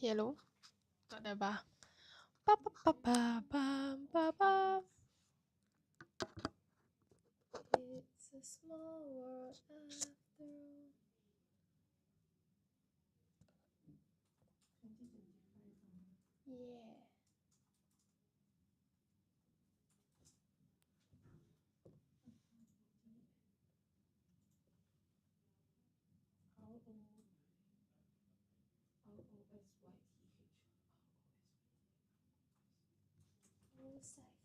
Hello, tak ada ba? Ba ba ba ba ba ba ba. It's a small world after all. Yeah. Rosyth.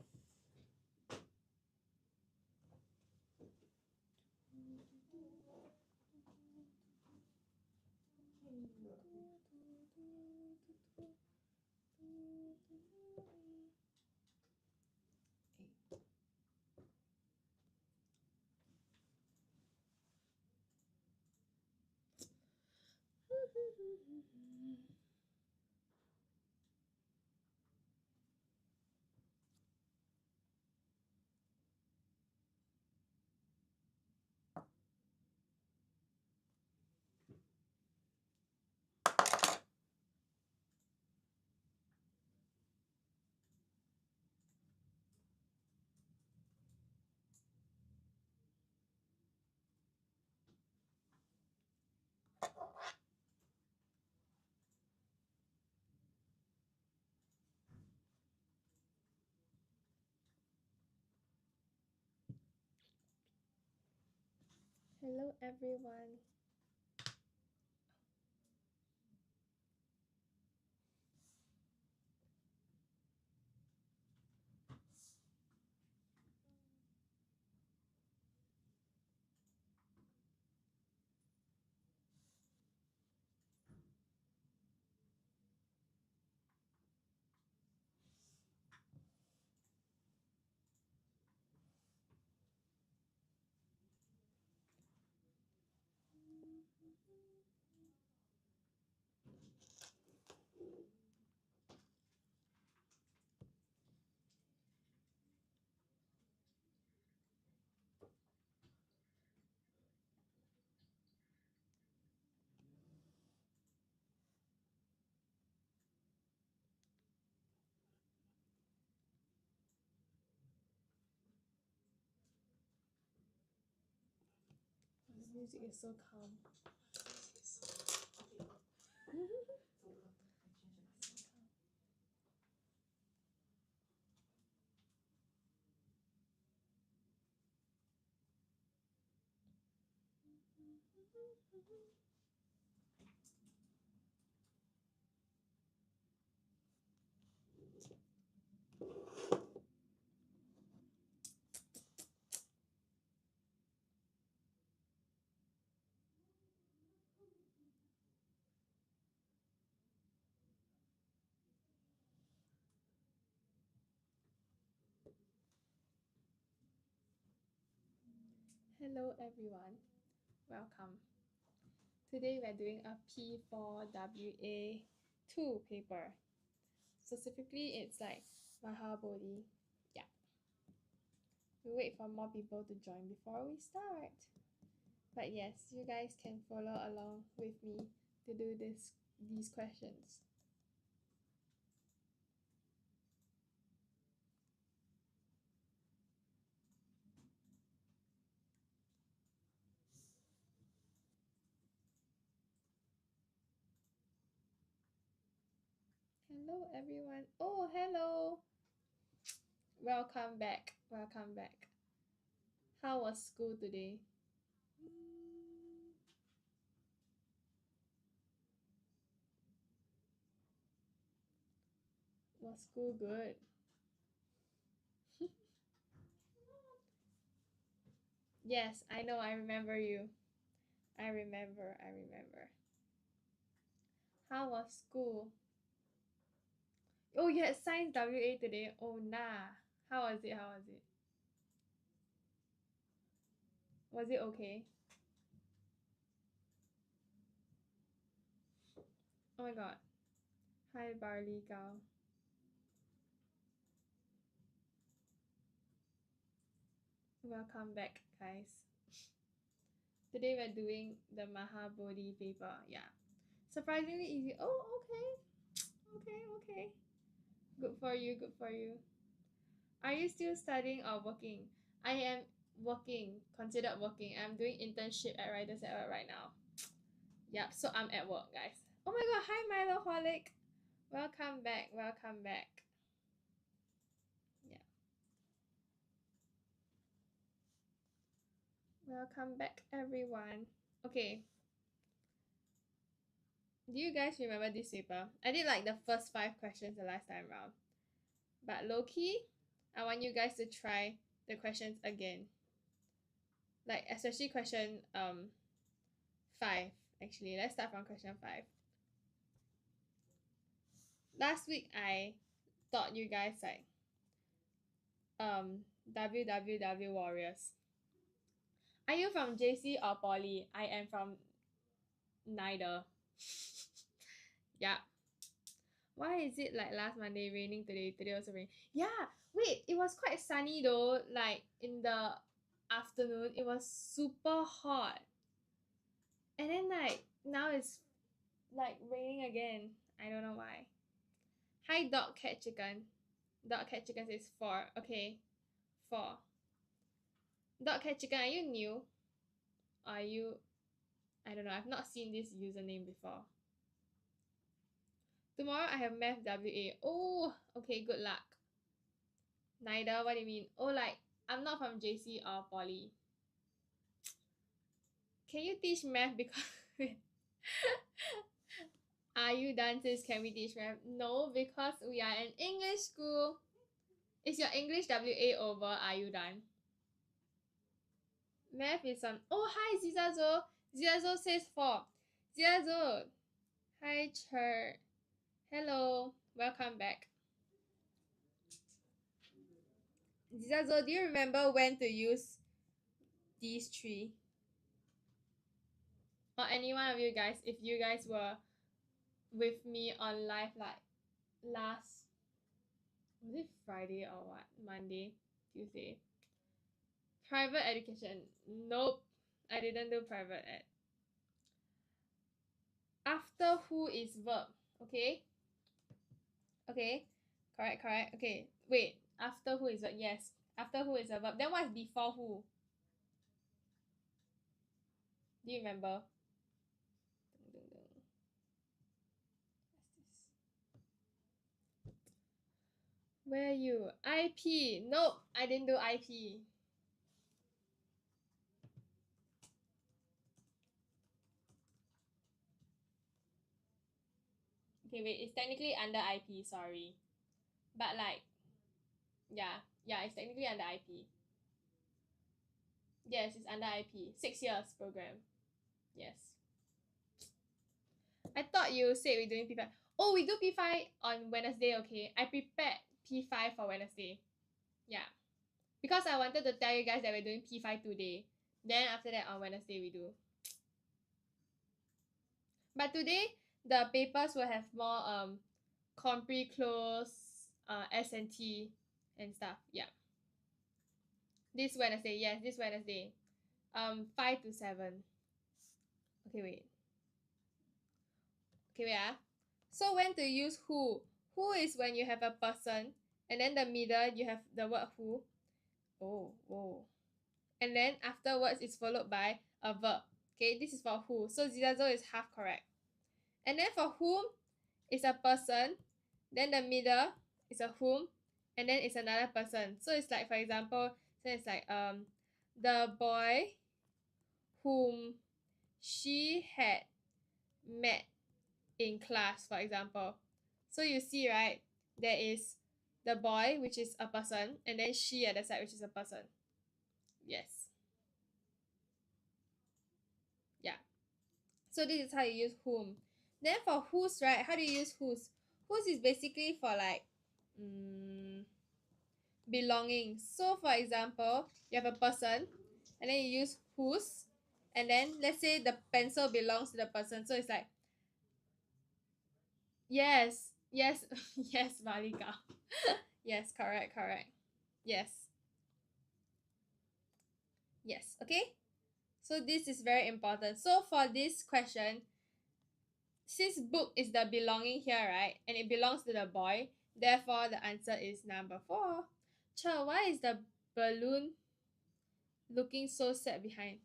Hello everyone. This music is so calm. Hello everyone. Welcome. Today we're doing a P4 WA2 paper. Specifically, it's like Maha, Bodhi. Yeah. We wait for more people to join before we start. But yes, you guys can follow along with me to do these questions. Hello everyone. Oh, hello. Welcome back. Welcome back. How was school today? Was school good? Yes, I know. I remember you. I remember. How was school? Oh, you had science WA today. Oh, nah. How was it? How was it? Was it okay? Oh my god. Hi, Barley Cow. Welcome back, guys. Today we're doing the Maha Bodhi paper. Yeah. Surprisingly easy. Oh, okay. Okay. Good for you, good for you. Are you still studying or working? I am working, considered working. I'm doing internship at Riders at Work right now. Yep, so I'm at work, guys. Oh my god, hi Milo Holic. Welcome back, welcome back. Yeah. Welcome back, everyone. Okay. Do you guys remember this paper? I did like the first 5 questions the last time around. But low-key, I want you guys to try the questions again. Like, especially question 5, actually. Let's start from question 5. Last week, I taught you guys, like, WWW Warriors. Are you from JC or Poly? I am from neither. Yeah. Why is it like last Monday raining today? Today also rain. Yeah, wait, it was quite sunny though. Like in the afternoon, it was super hot. And then like now it's like raining again. I don't know why. Hi dog cat chicken. Dog cat chicken says 4. Okay. 4. Dog cat chicken, are you new? Are you I don't know, I've not seen this username before. Tomorrow I have math WA. Oh, okay, good luck. Neither, what do you mean? Oh, like, I'm not from JC or Poly. Can you teach math because... Are you done, sis? Can we teach math? No, because we are an English school. Is your English WA over? Are you done? Math is on... Oh, hi, Zizazo. Zizazo says 4. Zizazo. Hi, Cher. Hello. Welcome back. Zizazo, do you remember when to use these 3? Or any one of you guys, if you guys were with me on live like last, was it Friday or what? Monday? Tuesday? Private education. Nope. I didn't do private ed. After who is verb. Okay? Okay? Correct. Okay. Wait. After who is verb. Yes. After who is a verb. Then what's before who? Do you remember? What's this? Where are you? IP. Nope. I didn't do IP. Okay, wait. It's technically under IP. Sorry. But like, yeah, it's technically under IP. Yes, it's under IP. 6 years program. Yes. I thought you said we're doing P5. Oh, we do P5 on Wednesday, okay? I prepared P5 for Wednesday. Yeah. Because I wanted to tell you guys that we're doing P5 today. Then after that on Wednesday we do. But today the papers will have more compre close, S&T and stuff. Yeah. This Wednesday, yes, this Wednesday. 5 to 7. Okay, wait. Okay, wait ah. So when to use who? Who is when you have a person, and then the middle you have the word who. Oh, whoa. And then afterwards is followed by a verb. Okay, this is for who. So Zizazo is half correct. And then for whom is a person, then the middle is a whom, and then it's another person. So it's like, for example, so it's like the boy whom she had met in class, for example. So you see, right, there is the boy, which is a person, and then she at the side, which is a person. Yes. Yeah. So this is how you use whom. Then for whose, right, how do you use whose? Whose is basically for like belonging. So for example, you have a person, and then you use whose, and then let's say the pencil belongs to the person. So it's like, yes, yes, Malika. Yes, correct. Yes. Yes, okay? So this is very important. So for this question, since book is the belonging here, right? And it belongs to the boy, therefore the answer is number 4. Cher, why is the balloon looking so sad behind?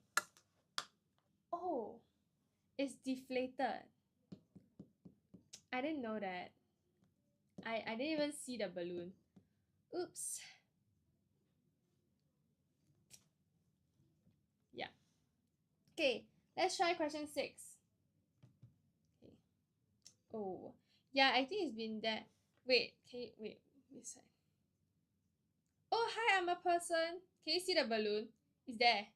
Oh, it's deflated. I didn't know that. I didn't even see the balloon. Oops. Yeah. Okay, let's try question 6. Okay. Oh, yeah, I think it's been there. Wait, can you wait? This side. Oh, hi, I'm a person. Can you see the balloon? It's there.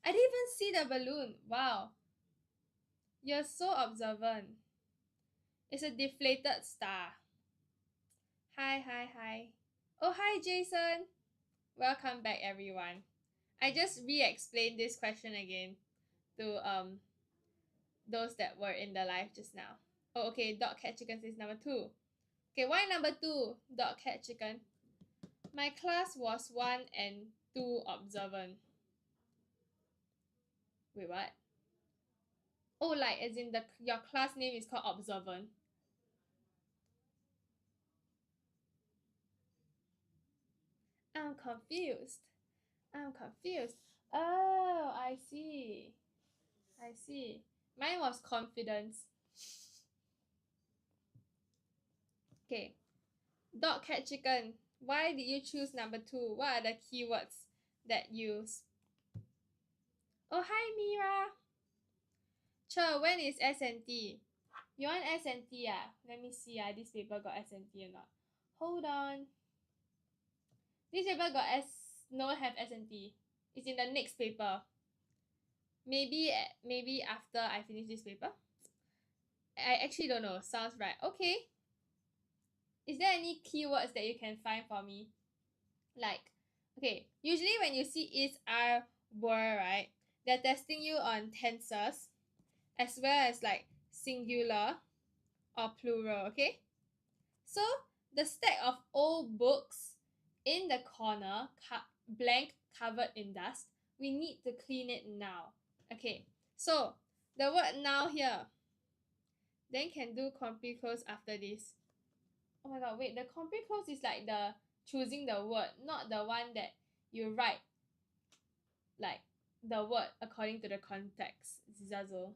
I didn't even see the balloon. Wow. You're so observant. It's a deflated star. Hi, hi, hi. Oh, hi, Jason. Welcome back, everyone. I just re-explained this question again to those that were in the live just now. Oh, okay. Dog, cat, chicken is number 2. Okay, why number 2? Dog, cat, chicken. My class was 1 and 2 observant. Wait, what? Oh, like as in your class name is called observant. I'm confused. I'm confused. Oh, I see. I see. Mine was confidence. Okay. Dog, cat, chicken. Why did you choose number 2? What are the keywords that you... Oh, hi, Mira. Sure, when is S&T? You want S&T? Let me see. This paper got S&T or not? Hold on. This paper got no have S&T. It's in the next paper. Maybe after I finish this paper. I actually don't know. Sounds right. Okay. Is there any keywords that you can find for me? Like, okay, usually when you see is, are, were, right? They're testing you on tenses as well as like singular or plural, okay? So the stack of old books in the corner, blank, covered in dust, we need to clean it now. Okay, so the word now here, then can do complete close after this. Oh my god, wait, the complete close is like the choosing the word, not the one that you write like the word according to the context. Zizazo.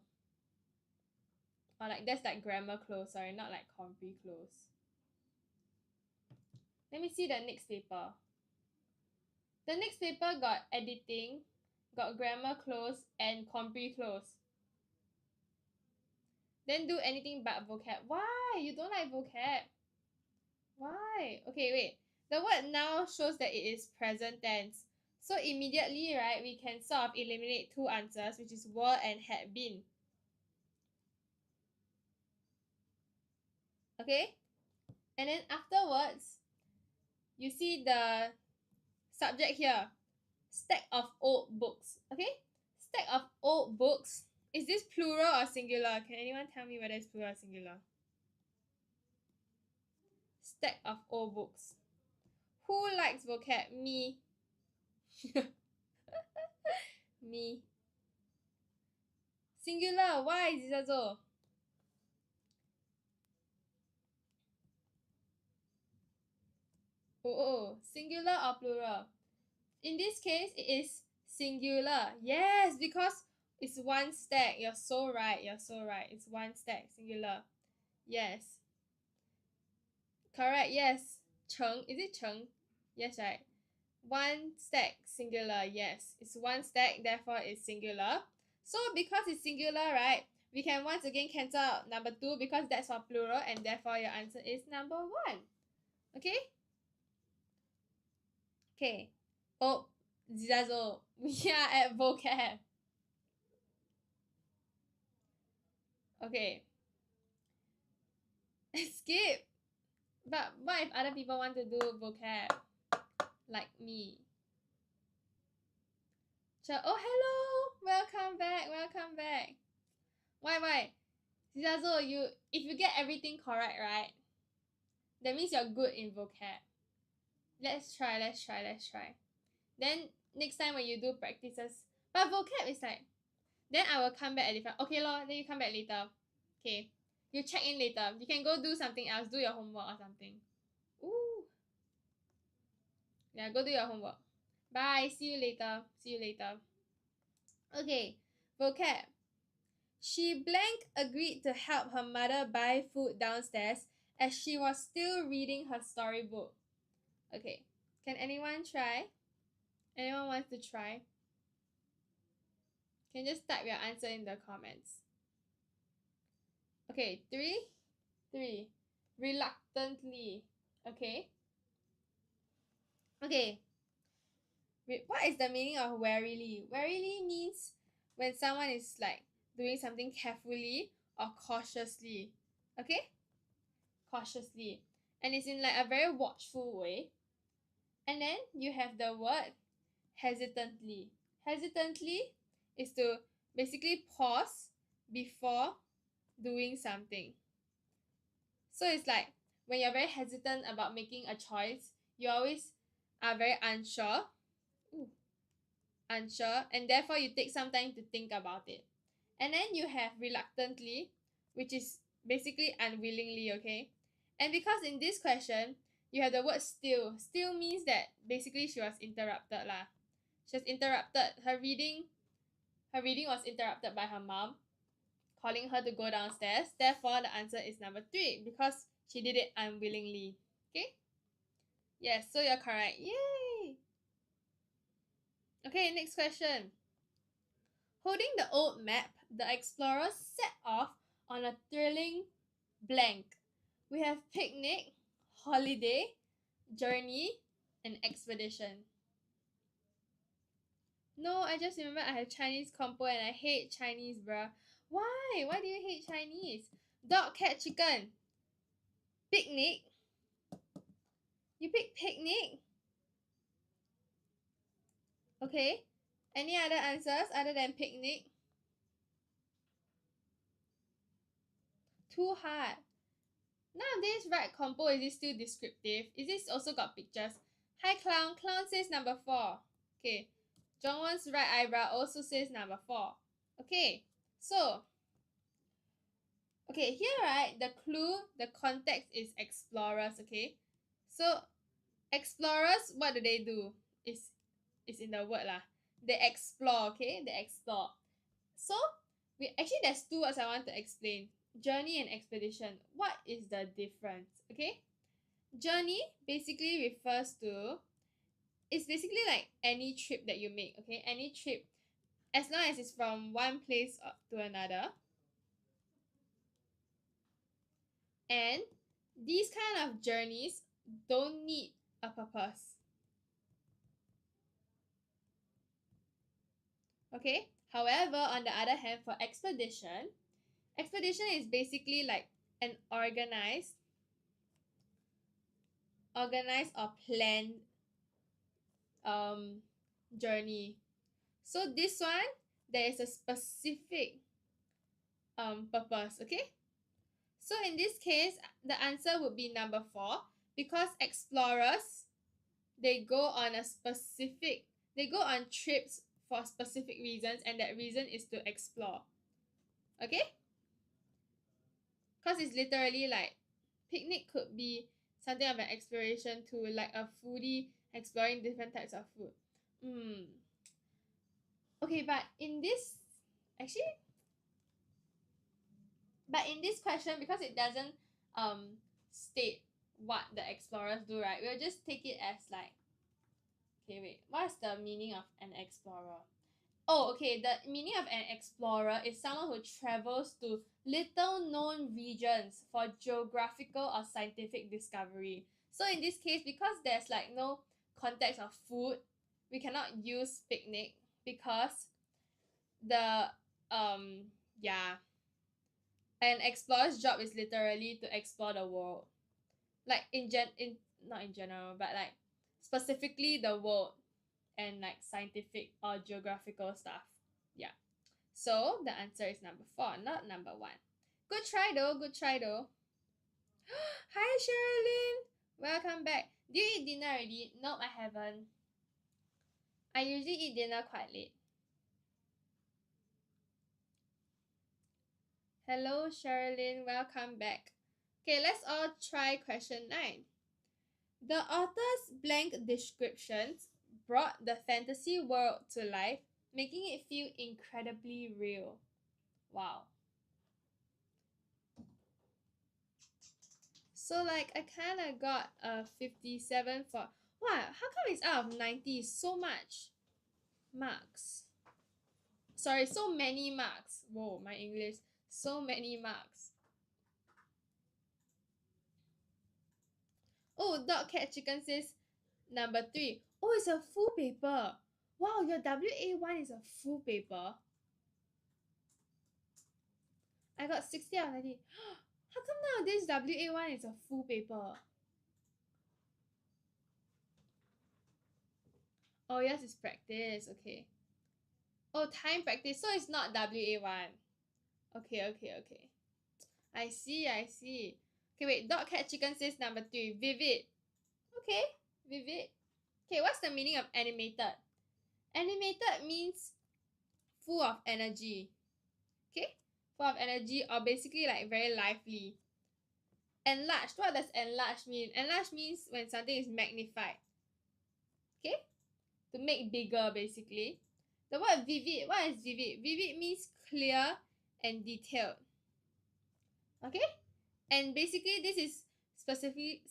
Or like that's like grammar close, sorry, not like compre close. Let me see the next paper. The next paper got editing, got grammar close, and compre close. Then do anything but vocab. Why? You don't like vocab? Why? Okay, wait. The word now shows that it is present tense. So immediately, right, we can sort of eliminate 2 answers, which is were and had been. Okay? And then afterwards, you see the subject here. Stack of old books. Okay? Stack of old books. Is this plural or singular? Can anyone tell me whether it's plural or singular? Stack of old books. Who likes vocab? Me. Me. Singular. Why, Zizazo? Oh, singular or plural? In this case, it is singular. Yes, because it's 1 stack. You're so right. You're so right. It's 1 stack. Singular. Yes. Correct. Yes. Cheng. Is it Cheng? Yes, right. 1 stack. Singular. Yes. It's 1 stack. Therefore, it's singular. So, because it's singular, right? We can once again cancel out number 2 because that's for plural and therefore your answer is number 1. Okay? Okay. Oh, Zizazo. We are at vocab. Okay. Skip. But what if other people want to do vocab? Like me. Sure. Oh, hello. Welcome back. Welcome back. Why? Zizazo, if you get everything correct, right? That means you're good in vocab. Let's try. Then next time when you do practices, but vocab is like, then I will come back at different. Okay lor, then you come back later. Okay. You check in later. You can go do something else. Do your homework or something. Ooh. Yeah, go do your homework. Bye. See you later. See you later. Okay. Vocab. She blank agreed to help her mother buy food downstairs as she was still reading her storybook. Okay. Can anyone try? Anyone wants to try? Can just type your answer in the comments. Okay, three. Reluctantly. Okay. Okay. What is the meaning of warily? Warily means when someone is like doing something carefully or cautiously. Okay? Cautiously. And it's in like a very watchful way. And then you have the word hesitantly. Hesitantly is to basically pause before doing something. So it's like when you're very hesitant about making a choice, you always are very unsure. Unsure, and therefore you take some time to think about it. And then you have reluctantly, which is basically unwillingly, okay? And because in this question, you have the word still. Still means that basically she was interrupted lah. She was interrupted. Her reading was interrupted by her mom, calling her to go downstairs. Therefore, the answer is number 3 because she did it unwillingly. Okay? Yes, so you're correct. Yay! Okay, next question. Holding the old map, the explorers set off on a thrilling blank. We have picnic, holiday, journey, and expedition. No, I just remember I have Chinese compo and I hate Chinese, bruh. Why? Why do you hate Chinese? Dog, cat, chicken. Picnic. You pick picnic? Okay. Any other answers other than picnic? Too hard. Nowadays, right compo, is it still descriptive? Is this also got pictures? Hi, clown. Clown says number 4. Okay. Jongwon's right eyebrow also says number 4. Okay. So, okay, here, right, the clue, the context is explorers, okay? So, explorers, what do they do? Is in the word lah. They explore, okay? They explore. So, there's 2 words I want to explain. Journey and expedition. What is the difference? Okay? Journey basically refers to, it's basically like any trip that you make, okay? Any trip, as long as it's from one place to another. And these kind of journeys don't need a purpose. Okay? However, on the other hand, for expedition is basically like an organized or planned journey. So this one, there is a specific purpose, okay? So in this case, the answer would be number 4 because explorers, they go on trips for specific reasons, and that reason is to explore. Okay? Because it's literally like picnic could be something of an exploration to like a foodie exploring different types of food. Okay, but in this question, because it doesn't state what the explorers do, right, we'll just take it as like, okay, wait, what's the meaning of an explorer? Oh, okay, the meaning of an explorer is someone who travels to little known regions for geographical or scientific discovery. So in this case, because there's like no context of food, we cannot use picnic because the an explorer's job is literally to explore the world. Like not in general, but like specifically the world and like scientific or geographical stuff. Yeah. So the answer is number 4, not number 1. Good try though. Hi Sherilyn. Welcome back. Do you eat dinner already? Nope, I haven't. I usually eat dinner quite late. Hello, Sherilyn. Welcome back. Okay, let's all try question 9. The author's blank descriptions brought the fantasy world to life, making it feel incredibly real. Wow. So like I kind of got a 57 for... Wow, how come it's out of 90? So much marks. Sorry, so many marks. Whoa, my English. So many marks. Oh, dog, cat, chicken says number 3. Oh, it's a full paper. Wow, your WA1 is a full paper. I got 60 out of 90. How come nowadays WA1 is a full paper? Oh, yours is practice. Okay. Oh, time practice. So it's not WA1. Okay. I see. Okay, wait. Dog, cat, chicken says number 3. Vivid. Okay, vivid. Okay, what's the meaning of animated? Animated means full of energy. Okay? Full of energy or basically like very lively. Enlarged. What does enlarged mean? Enlarged means when something is magnified. Okay? To make bigger basically. The word vivid. What is vivid? Vivid means clear and detailed. Okay? And basically this is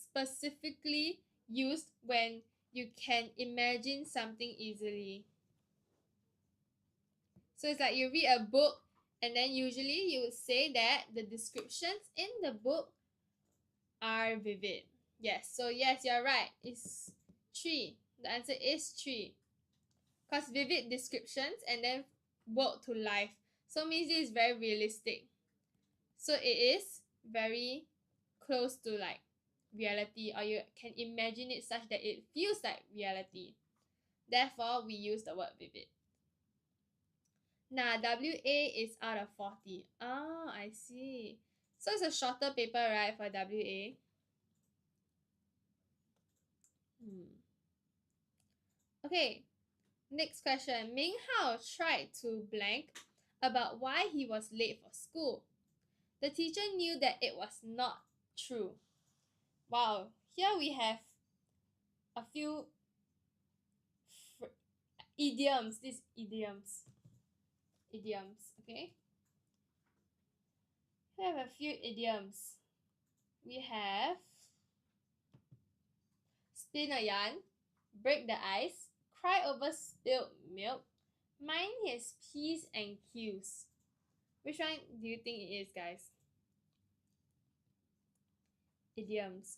specifically used when you can imagine something easily. So it's like you read a book and then usually you would say that the descriptions in the book are vivid. Yes, so yes, you're right. It's 3. The answer is 3. Because vivid descriptions and then brought to life. So means this is very realistic. So it is very close to like reality, or you can imagine it such that it feels like reality. Therefore, we use the word vivid. Nah, WA is out of 40. Oh, I see. So it's a shorter paper, right, for WA? Okay, next question. Ming Hao tried to blank about why he was late for school. The teacher knew that it was not true. Wow, here we have a few idioms. These idioms. Okay? We have a few idioms. We have spin a yarn, break the ice, cry over spilled milk, mind his P's and Q's. Which one do you think it is, guys? Idioms.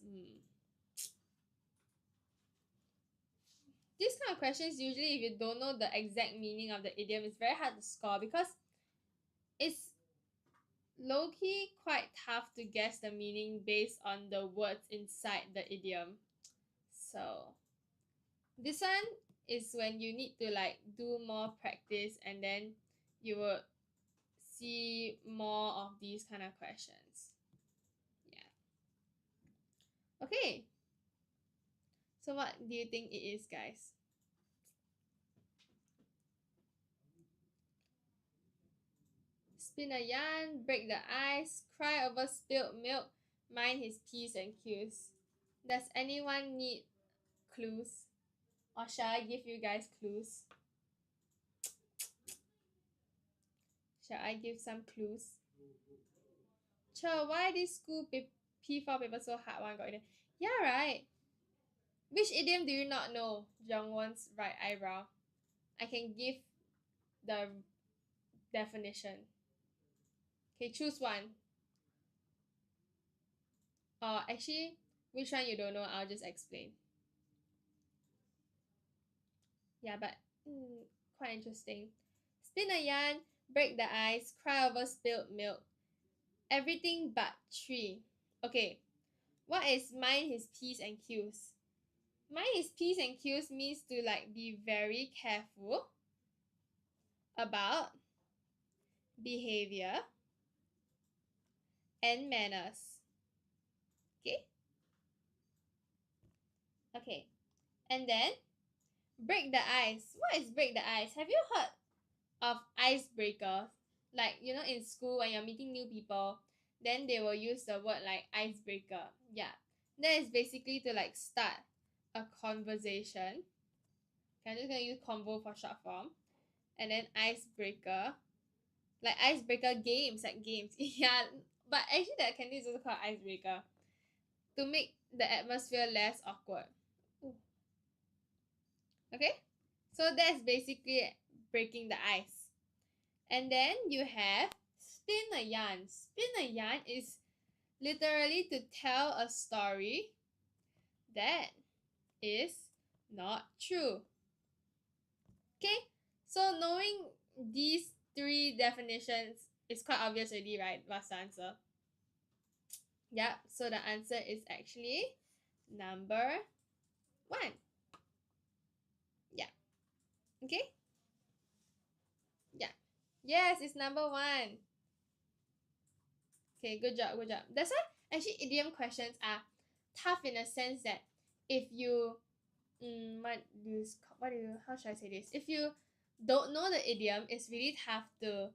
These kind of questions, usually if you don't know the exact meaning of the idiom, it's very hard to score because it's low-key quite tough to guess the meaning based on the words inside the idiom. So this one is when you need to like do more practice and then you will see more of these kind of questions. Yeah. Okay. So what do you think it is, guys? Spin a yarn, break the ice, cry over spilled milk, mind his P's and Q's. Does anyone need clues? Or shall I give you guys clues? Shall I give some clues? Cher, why this school P4 paper so hard? One got it. Yeah, right. Which idiom do you not know? Jungwon's right eyebrow. I can give the definition. Okay, choose one. Actually, which one you don't know, I'll just explain. Yeah, but quite interesting. Spin a yarn, break the ice, cry over spilled milk. Everything but 3. Okay, what is mind his P's and Q's? Mind his P's and Q's means to like be very careful about behavior and manners. Okay? Okay. And then break the ice. What is break the ice? Have you heard of icebreaker? Like, you know, in school when you're meeting new people, then they will use the word like icebreaker. Yeah. That is basically to like start a conversation. Okay, I'm just gonna use convo for short form. And then icebreaker. Like icebreaker games, like games. Yeah. But actually that candy is also called icebreaker. To make the atmosphere less awkward. Ooh. Okay? So that's basically breaking the ice. And then you have spin a yarn. Spin a yarn is literally to tell a story that is not true. Okay? So knowing these three definitions is quite obvious already, right? What's the answer? Yep, so the answer is actually number 1. Yeah. Okay? Yeah. Yes, it's number 1. Okay, good job, good job. That's why actually idiom questions are tough in a sense that if you how should I say this? If you don't know the idiom, it's really tough to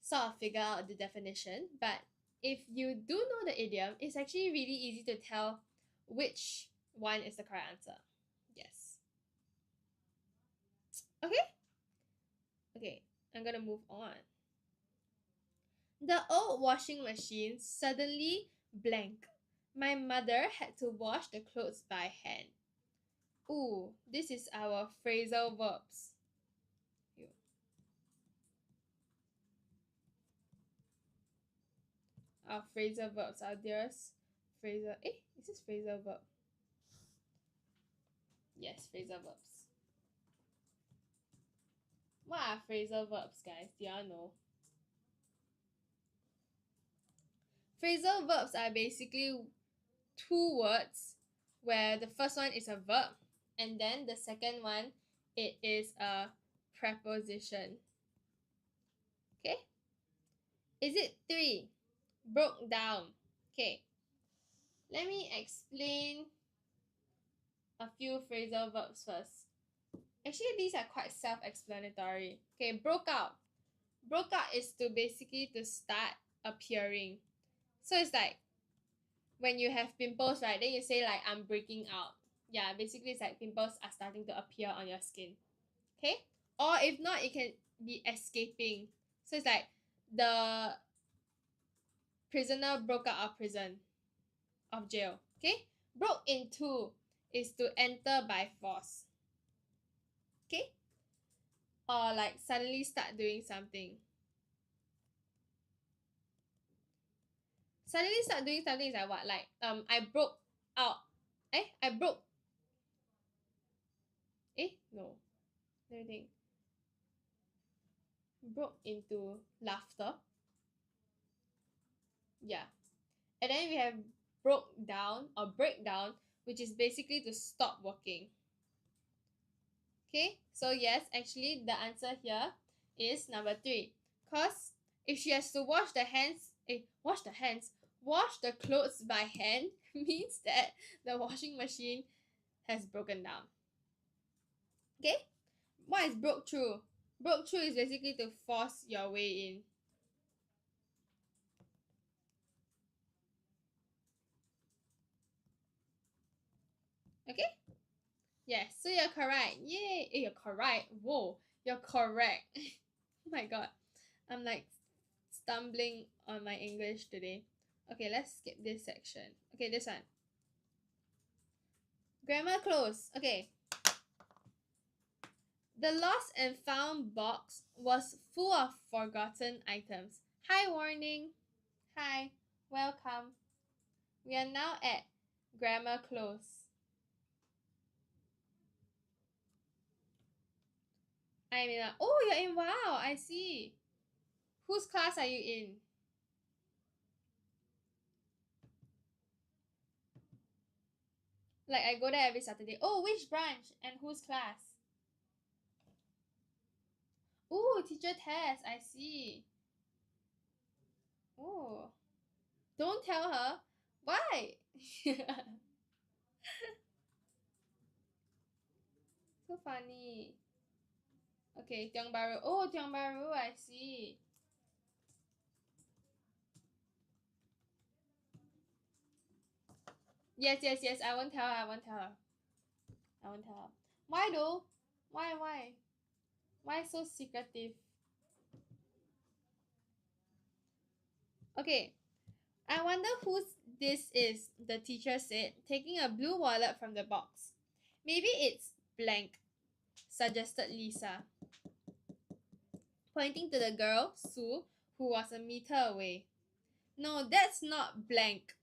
sort of figure out the definition. But if you do know the idiom, it's actually really easy to tell which one is the correct answer. Yes. Okay? Okay, I'm gonna move on. The old washing machine suddenly blank. My mother had to wash the clothes by hand. Ooh, this is our phrasal verbs. Ew. Our phrasal verbs, our dearest phrasal. Is this phrasal verb? Yes, phrasal verbs. What are phrasal verbs, guys? Do y'all know? Phrasal verbs are basically 2 words where the first one is a verb and then the second one it is a preposition. Okay? Is it 3? Broke down. Okay. Let me explain a few phrasal verbs first. Actually, these are quite self-explanatory. Okay, broke out. Broke out is to basically to start appearing. So it's like when you have pimples, right? Then you say like I'm breaking out. Yeah, basically it's like pimples are starting to appear on your skin. Okay? Or if not, it can be escaping. So it's like the prisoner broke out of prison, of jail. Okay? Broke into is to enter by force. Okay? Or like suddenly start doing something. Suddenly start doing something is like what? Like I broke out. I broke. No. Let me think. Broke into laughter. Yeah. And then we have broke down or breakdown, which is basically to stop working. Okay, so yes, actually the answer here is number 3. Because if she has to wash the clothes by hand means that the washing machine has broken down. Okay, what is broke through? Broke through is basically to force your way in. Okay? Yes, so you're correct. Yay! You're correct. Whoa, you're correct. Oh my god. I'm like stumbling on my English today. Okay, let's skip this section. Okay, this one. Grammar close. Okay. The lost and found box was full of forgotten items. Hi, warning. Hi, welcome. We are now at grammar close. I'm in a. Oh, you're in WA2. I see. Whose class are you in? Like, I go there every Saturday. Oh, which branch and whose class? Oh, teacher test. I see. Oh, don't tell her. Why? So funny. Okay, Tiong Bahru. Oh, Tiong Bahru. I see. Yes, yes, yes. I won't tell her. I won't tell her. I won't tell her. Why though? Why? Why? Why so secretive? Okay. I wonder whose this is, the teacher said, taking a blue wallet from the box. Maybe it's blank, suggested Lisa, pointing to the girl, Sue, who was a meter away. No, that's not blank,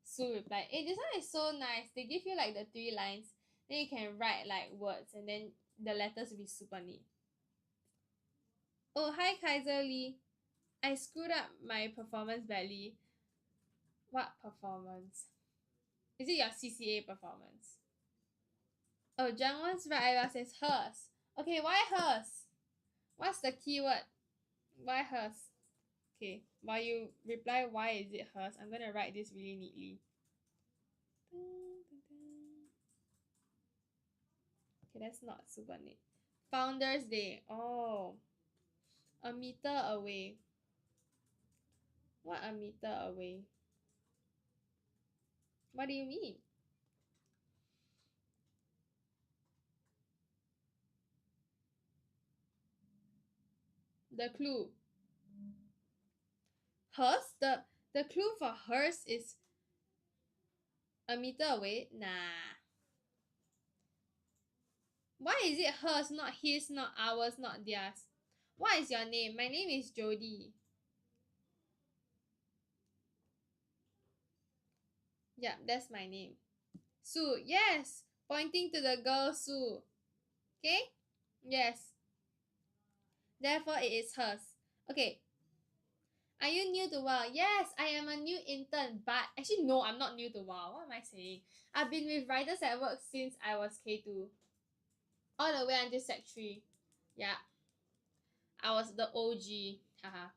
Sue replied. Hey, this one is so nice. They give you like the 3 lines, then you can write like words, and then the letters will be super neat. Oh, hi, Kaiser Lee. I screwed up my performance badly. What performance? Is it your CCA performance? Oh, Jungwon's right eyebrow says hers. Okay, why hers? What's the keyword? Why hers? Okay, while you reply why is it hers, I'm gonna write this really neatly. Okay, that's not super neat. Founders Day. Oh, a meter away. What a meter away? What do you mean? The clue. Hers? The clue for hers is a meter away? Nah. Why is it hers, not his, not ours, not theirs? What is your name? My name is Jody. Yeah, that's my name. Sue. Yes. Pointing to the girl Sue. Okay? Yes. Therefore, it is hers. Okay. Are you new to WA? Yes, I am a new intern, but actually, no, I'm not new to WA. What am I saying? I've been with Writers at Work since I was K2, all the way until Sec 3. Yeah, I was the OG. Haha.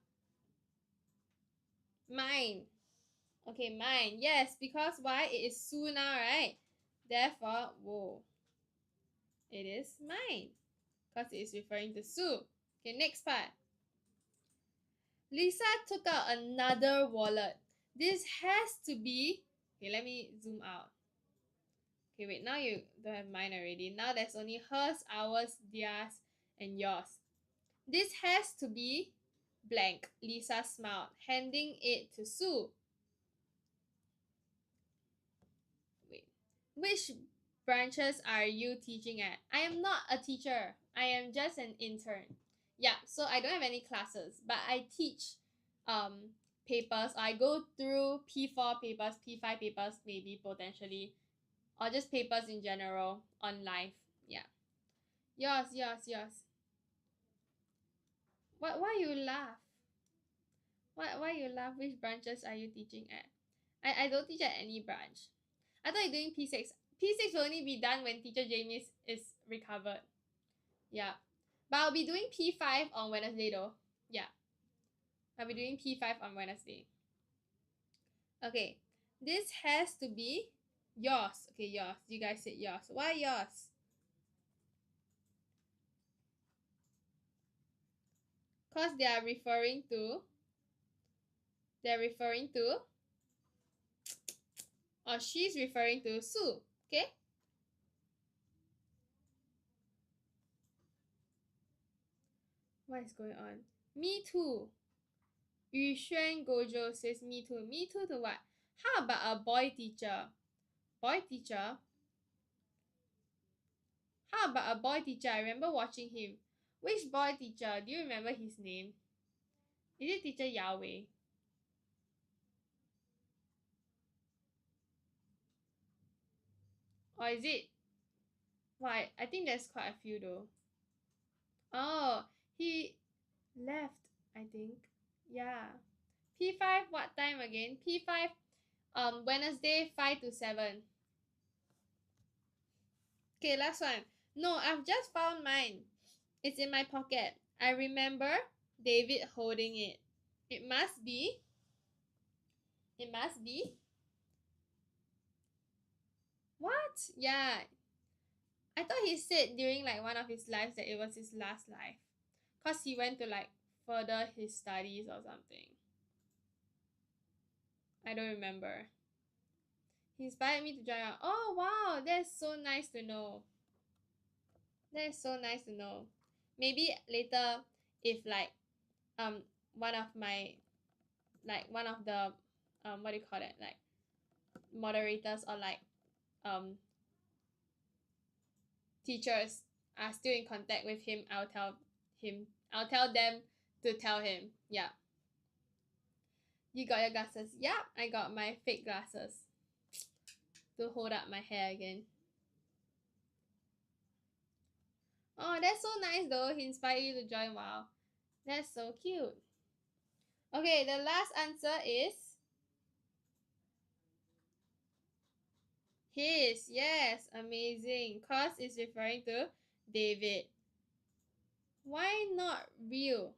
Mine. Okay, mine. Yes, because why? It is Sue now, right? Therefore, whoa, it is mine. Because it is referring to Sue. Okay, next part. Lisa took out another wallet. This has to be. Okay, let me zoom out. Okay, wait, now you don't have mine already. Now there's only hers, ours, theirs, and yours. This has to be blank. Lisa smiled, handing it to Sue. Wait. Which branches are you teaching at? I am not a teacher. I am just an intern. Yeah, so I don't have any classes, but I teach papers. I go through P4 papers, P5 papers, maybe potentially, or just papers in general on live. Yeah. Yours, yours, yours. Why you laugh? Why you laugh? Which branches are you teaching at? I don't teach at any branch. I thought you're doing P6. P6 will only be done when teacher Jamie is recovered. Yeah. But I'll be doing P5 on Wednesday though. Yeah. I'll be doing P5 on Wednesday. Okay. This has to be yours. Okay, yours. You guys said yours. Why yours? Because they're referring to, or she's referring to Sue. Okay? What is going on? Me too. Yu Xuan Gojo says me too. Me too to what? How about a boy teacher? Boy teacher? How about a boy teacher? I remember watching him. Which boy teacher? Do you remember his name? Is it teacher Yahweh? Or is it? Why? I think there's quite a few though. Oh, he left, I think. Yeah. P5 what time again? P5 Wednesday 5 to 7. Okay, last one. No, I've just found mine. It's in my pocket. I remember David holding it. It must be. It must be. What? Yeah. I thought he said during like one of his lives that it was his last life. Cause he went to like further his studies or something. I don't remember. He inspired me to join out. Oh wow, that's so nice to know. That's so nice to know. Maybe later, if like one of my one of the what do you call it, like moderators or like um teachers are still in contact with him, I'll tell them to tell him. Yeah. You got your glasses? Yeah, I got my fake glasses to hold up my hair again. Oh, that's so nice though. He inspired you to join. Wow. That's so cute. Okay, the last answer is his. Yes, amazing. Cause it's referring to David. Why not real?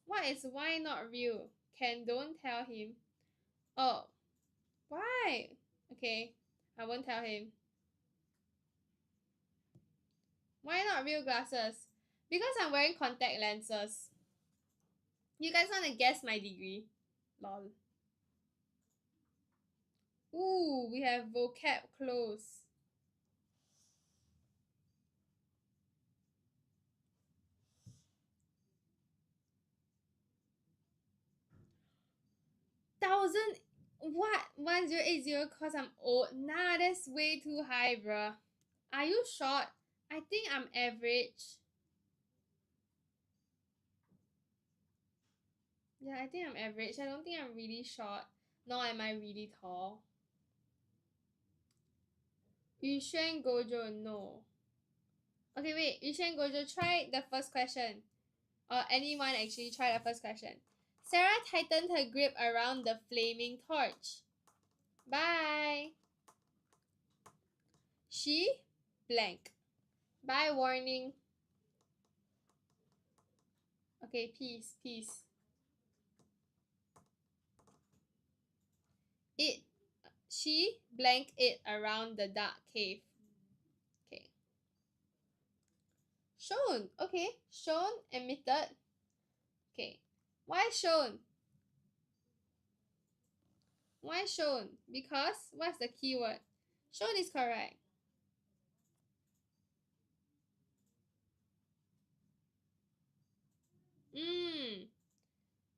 What is why not real? Can don't tell him. Oh, why? Okay, I won't tell him. Why not real glasses? Because I'm wearing contact lenses. You guys want to guess my degree? Lol. Ooh, we have vocab close. Thousand what? 1080 cause I'm old? Nah, that's way too high, bruh. Are you short? I think I'm average. Yeah, I think I'm average. I don't think I'm really short. Nor am I really tall. Yushen Gojo, no. Okay, wait. Yushen Gojo, try the first question. Or anyone actually try the first question. Sarah tightened her grip around the flaming torch. Bye. She blank. Bye warning. Okay, peace, peace. She blank it around the dark cave. Okay. Shown. Okay. Shown emitted. Okay. Why shown? Why shown? Because what's the keyword? Shown is correct.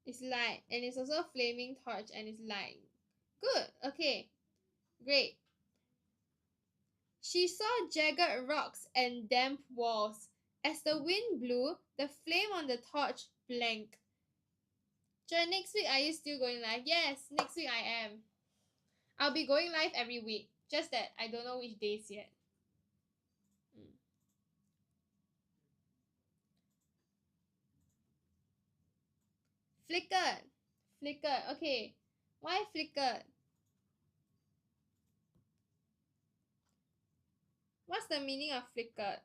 It's light and it's also flaming torch and it's light. Good. Okay. Great. She saw jagged rocks and damp walls. As the wind blew, the flame on the torch blanked. Jen, next week are you still going live? Yes, next week I am. I'll be going live every week. Just that I don't know which days yet. Flickered. Flickered. Okay. Why flickered? What's the meaning of flickered?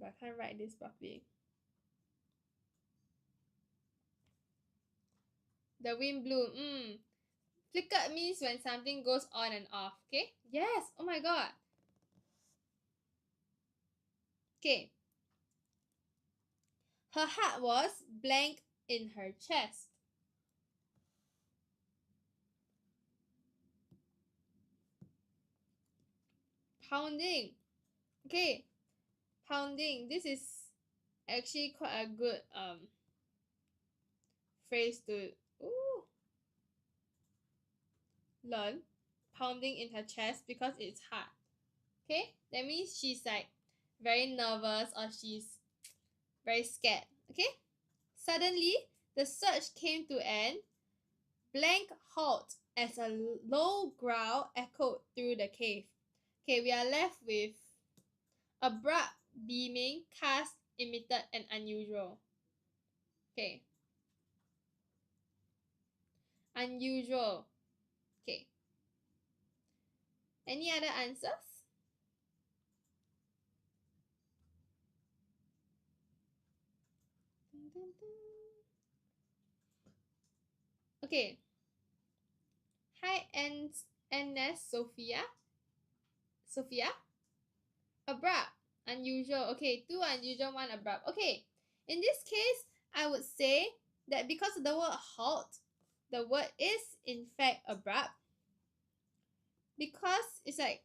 I can't write this properly. The wind blew. Flickered means when something goes on and off. Okay? Yes. Oh my god. Okay. Her heart was blank in her chest. Pounding. Okay. Pounding. This is actually quite a good phrase to learn. Pounding in her chest because it's hard. Okay? That means she's like very nervous or she's very scared. Okay? Suddenly, the search came to an blank halt as a low growl echoed through the cave. Okay, we are left with abrupt, beaming, cast, emitted, and unusual. Okay. Unusual. Okay. Any other answers? Okay. Hi, NS Sophia. Sophia? Abrupt. Unusual. Okay, two unusual, one abrupt. Okay. In this case, I would say that because of the word halt, the word is in fact abrupt because it's like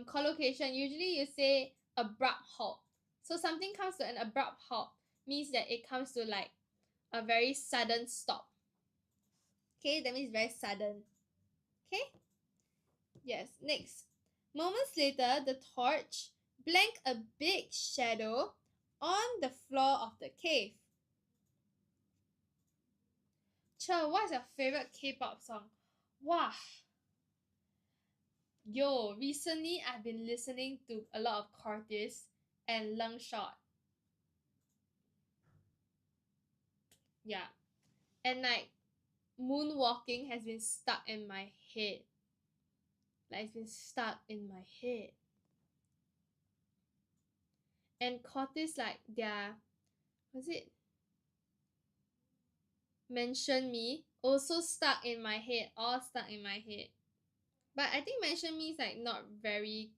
collocation. Usually you say abrupt halt. So something comes to an abrupt halt means that it comes to like a very sudden stop. Okay, that means very sudden. Okay? Yes, next. Moments later, the torch blanked a big shadow on the floor of the cave. Che, what's your favorite K-pop song? Wow. Yo, recently I've been listening to a lot of Cortis and Lungshot. Yeah. And like moonwalking has been stuck in my head. Like it's been stuck in my head. And Cortis like their was it Mention Me also stuck in my head, all stuck in my head. But I think Mention Me is like not very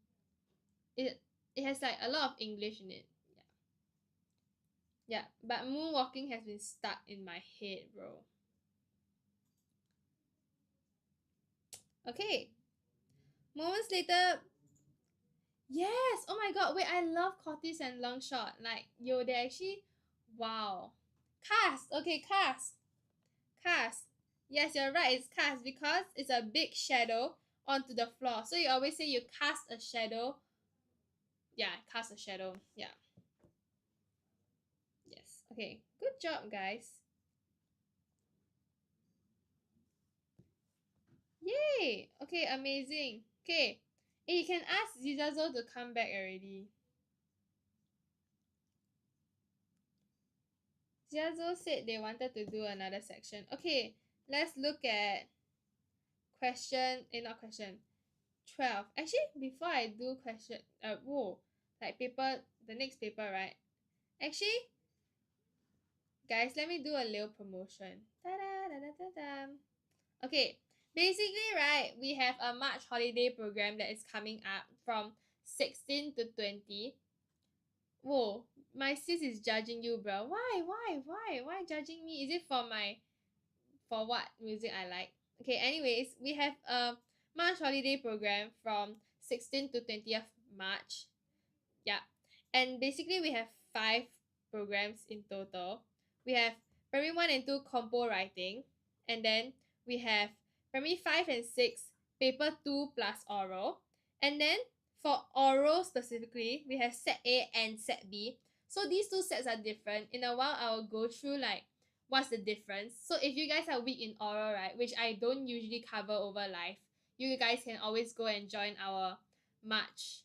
it it has like a lot of English in it. Yeah. Yeah, but moonwalking has been stuck in my head, bro. Okay. Moments later, yes! Oh my god, wait, I love Cortis and Longshot. Like, yo, they actually wow. Cast! Okay, cast. Cast. Yes, you're right, it's cast because it's a big shadow onto the floor. So you always say you cast a shadow. Yeah, cast a shadow. Yeah. Yes. Okay. Good job, guys. Yay! Okay, amazing. Okay. Hey, you can ask Zizazo to come back already. Zizazo said they wanted to do another section. Okay, let's look at question, not question, 12. Actually, before I do question, like paper, the next paper, right? Actually, guys, let me do a little promotion. Ta-da, da-da-da-da. Okay, basically, right, we have a March holiday program that is coming up from 16 to 20. Whoa, my sis is judging you, bro. Why judging me? Is it for what music I like? Okay, anyways, we have a March holiday program from 16th to 20th March. Yeah. And basically we have 5 programs in total. We have primary 1 and 2 compo writing, and then we have primary 5 and 6 paper 2 plus oral. And then for oral specifically, we have set A and set B. So these two sets are different. In a while I will go through like what's the difference. So if you guys are weak in oral, right, which I don't usually cover over live, you guys can always go and join our March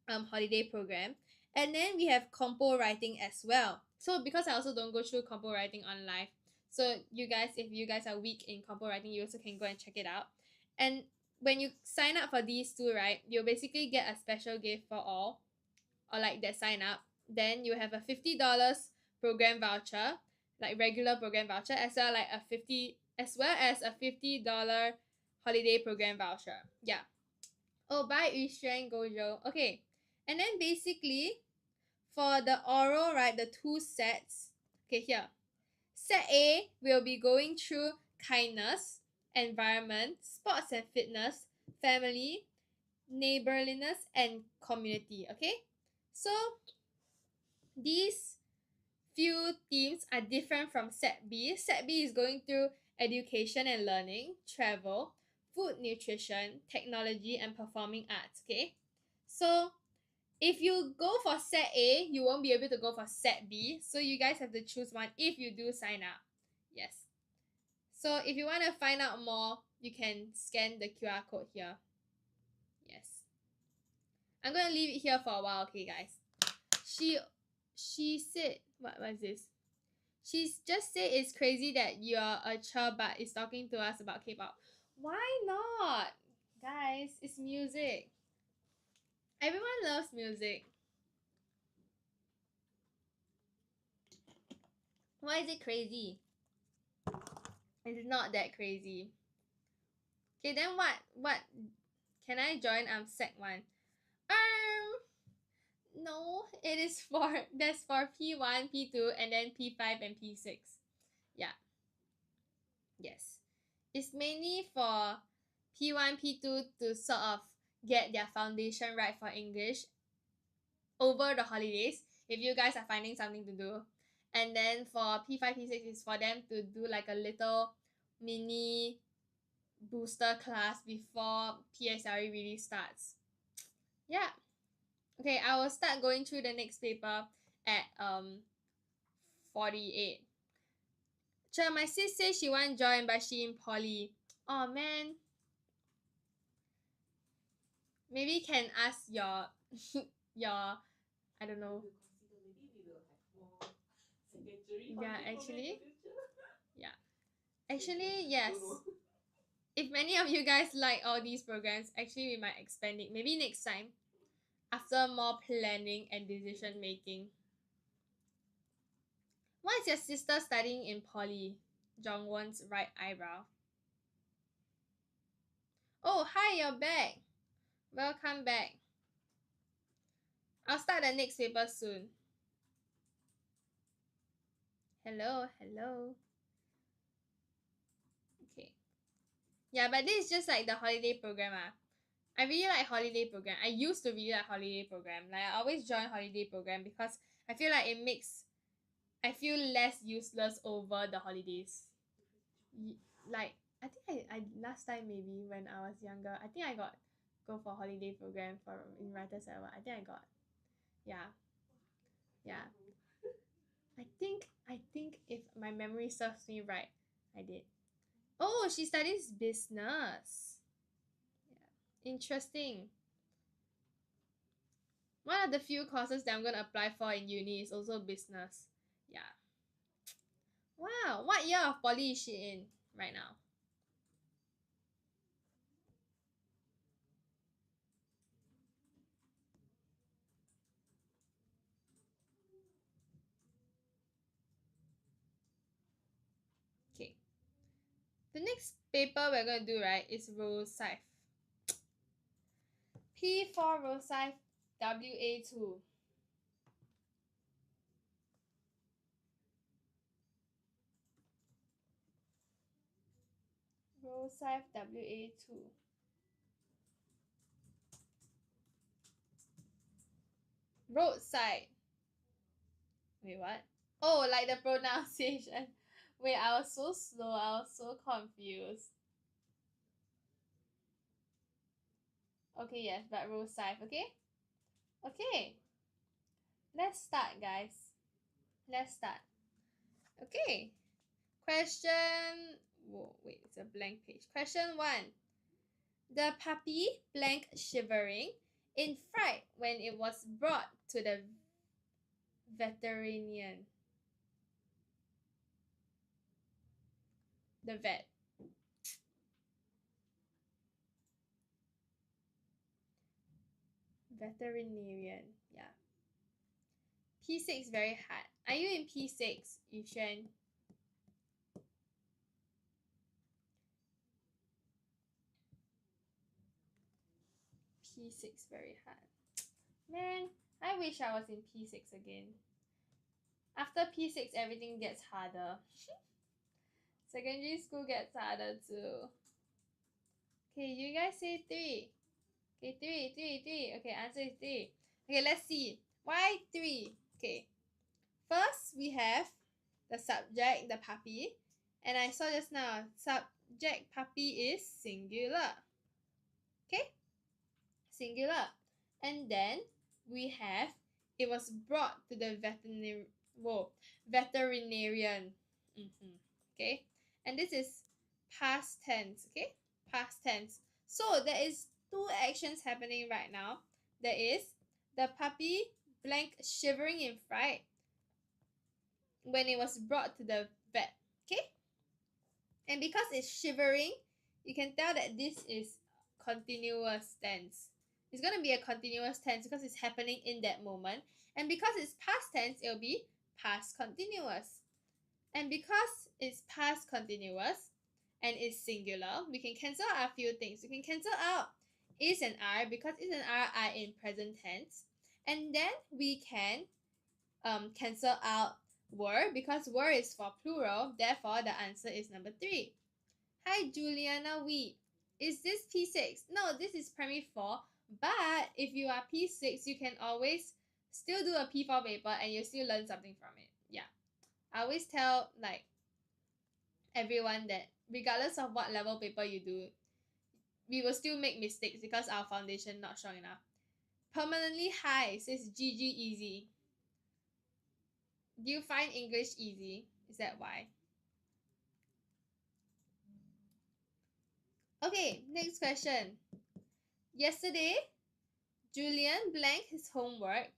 holiday program. And then we have compo writing as well. So because I also don't go through compo writing on live, so you guys, if you guys are weak in compo writing, you also can go and check it out. And when you sign up for these two, right, you'll basically get a special gift for all, or like that sign up. Then you have a $50 program voucher, like regular program voucher, as well like a 50 as well as a $50 holiday program voucher. Yeah. Oh, bye Yuxuan Gojo. Okay. And then basically for the oral, right, the 2 sets. Okay, here. Set A will be going through kindness, environment, sports and fitness, family, neighborliness, and community. Okay? So these few themes are different from set B. Set B is going through education and learning, travel, food, nutrition, technology, and performing arts. Okay? So if you go for set A, you won't be able to go for set B. So you guys have to choose one if you do sign up. Yes. So if you want to find out more, you can scan the QR code here. Yes. I'm going to leave it here for a while, okay, guys. She said, what was this? She just said it's crazy that you're a child but is talking to us about K-pop. Why not? Guys, it's music. Everyone loves music. Why is it crazy? It's not that crazy. Okay, then what can I join sec 1? No, it is for that's for P1, P2, and then P5 and P6. Yeah. Yes. It's mainly for P1, P2 to sort of get their foundation right for English over the holidays if you guys are finding something to do. And then for P5, P6 is for them to do like a little mini booster class before PSLE really starts. Yeah. Okay, I will start going through the next paper at 48. Sure, my sis says she want join but she in poly. Oh man. Maybe can ask your your I don't know. Yeah, actually. Yeah. Actually, yes. If many of you guys like all these programs, actually we might expand it. Maybe next time. After more planning and decision making. Why is your sister studying in poly? Jongwon's right eyebrow. Oh, hi, you're back. Welcome back. I'll start the next paper soon. Hello, hello. Okay. Yeah, but this is just like the holiday program. I really like holiday program. I used to really like holiday program. Like I always join holiday program because I feel like it makes I feel less useless over the holidays. Like I think I last time maybe when I was younger, I think I got go for holiday program for in writers server. I think I got yeah. Yeah. I think if my memory serves me right, I did. Oh, she studies business. Yeah. Interesting. One of the few courses that I'm gonna apply for in uni is also business. Yeah. Wow, what year of poly is she in right now? Okay. The next paper we're gonna do, right, is Rosyth. P4 Rosyth WA2. Rosyth WA2. Roadside. Wait, what? Oh, like the pronunciation. Wait, I was so slow. I was so confused. Okay, yes, but Rosyth, okay? Okay. Let's start, guys. Let's start. Okay. Question. Whoa, wait, it's a blank page. Question 1. The puppy blank shivering in fright when it was brought to the veterinarian. The vet. Veterinarian. Yeah. P6 very hard. Are you in P6, Yushen? P6 very hard. Man, I wish I was in P6 again. After P6, everything gets harder. Secondary school gets harder too. Okay, you guys say 3. Okay, 3. Okay, answer is 3. Okay, let's see. Why 3? Okay. First, we have the subject, the puppy. And I saw just now, subject puppy is singular. Okay? Singular. And then we have it was brought to the veterinarian. Okay? And this is past tense, okay? Past tense. So there is 2 actions happening right now. There is the puppy blank shivering in fright when it was brought to the vet. Okay? And because it's shivering, you can tell that this is continuous tense. It's going to be a continuous tense because it's happening in that moment. And because it's past tense, it'll be past continuous. And because it's past continuous and it's singular, we can cancel out a few things. We can cancel out is and are because is and are in present tense. And then we can cancel out were because were is for plural. Therefore, the answer is number 3. Hi, Juliana Wee. Is this P6? No, this is primary 4. But if you are P6, you can always still do a P4 paper and you still learn something from it. Yeah. I always tell like everyone that regardless of what level paper you do, we will still make mistakes because our foundation not strong enough. Permanently high says GG easy. Do you find English easy? Is that why? Okay, next question. Yesterday, Julian blanked his homework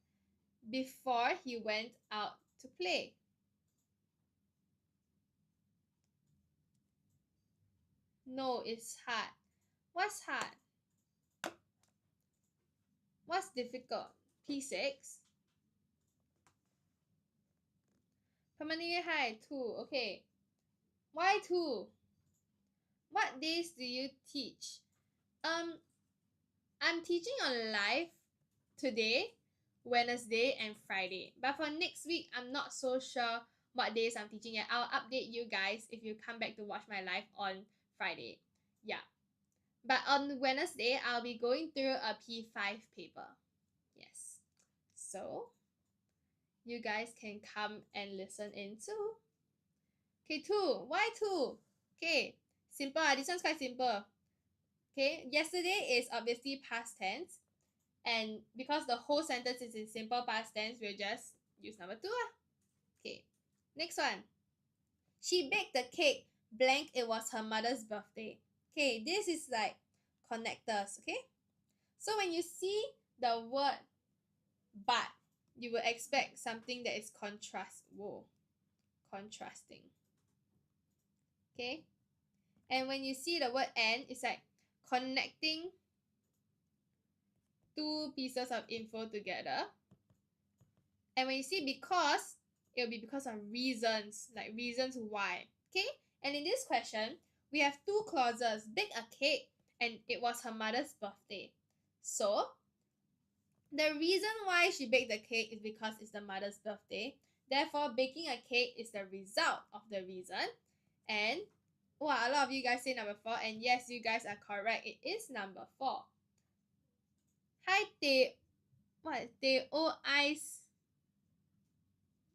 before he went out to play. No, it's hard. What's hard? What's difficult? P6? Permanently high, 2. Okay. Why 2? What days do you teach? I'm teaching on live today, Wednesday, and Friday. But for next week, I'm not so sure what days I'm teaching yet. I'll update you guys if you come back to watch my live on Friday. Yeah. But on Wednesday, I'll be going through a P5 paper. Yes. So, you guys can come and listen in too. Okay, 2. Why 2? Okay, simple. This one's quite simple. Okay, yesterday is obviously past tense. And because the whole sentence is in simple past tense, we'll just use number 2. Okay, next one. She baked the cake, blank, it was her mother's birthday. Okay, this is like connectors, okay? So when you see the word but, you will expect something that is contrasting. Okay? And when you see the word and, it's like connecting two pieces of info together. And when you see because, it'll be because of reasons, like reasons why. Okay? And in this question, we have 2 clauses, bake a cake, and it was her mother's birthday. So, the reason why she baked the cake is because it's the mother's birthday. Therefore, baking a cake is the result of the reason. And, wow, a lot of you guys say number 4. And yes, you guys are correct. It is number 4. Hi, Teo Ice.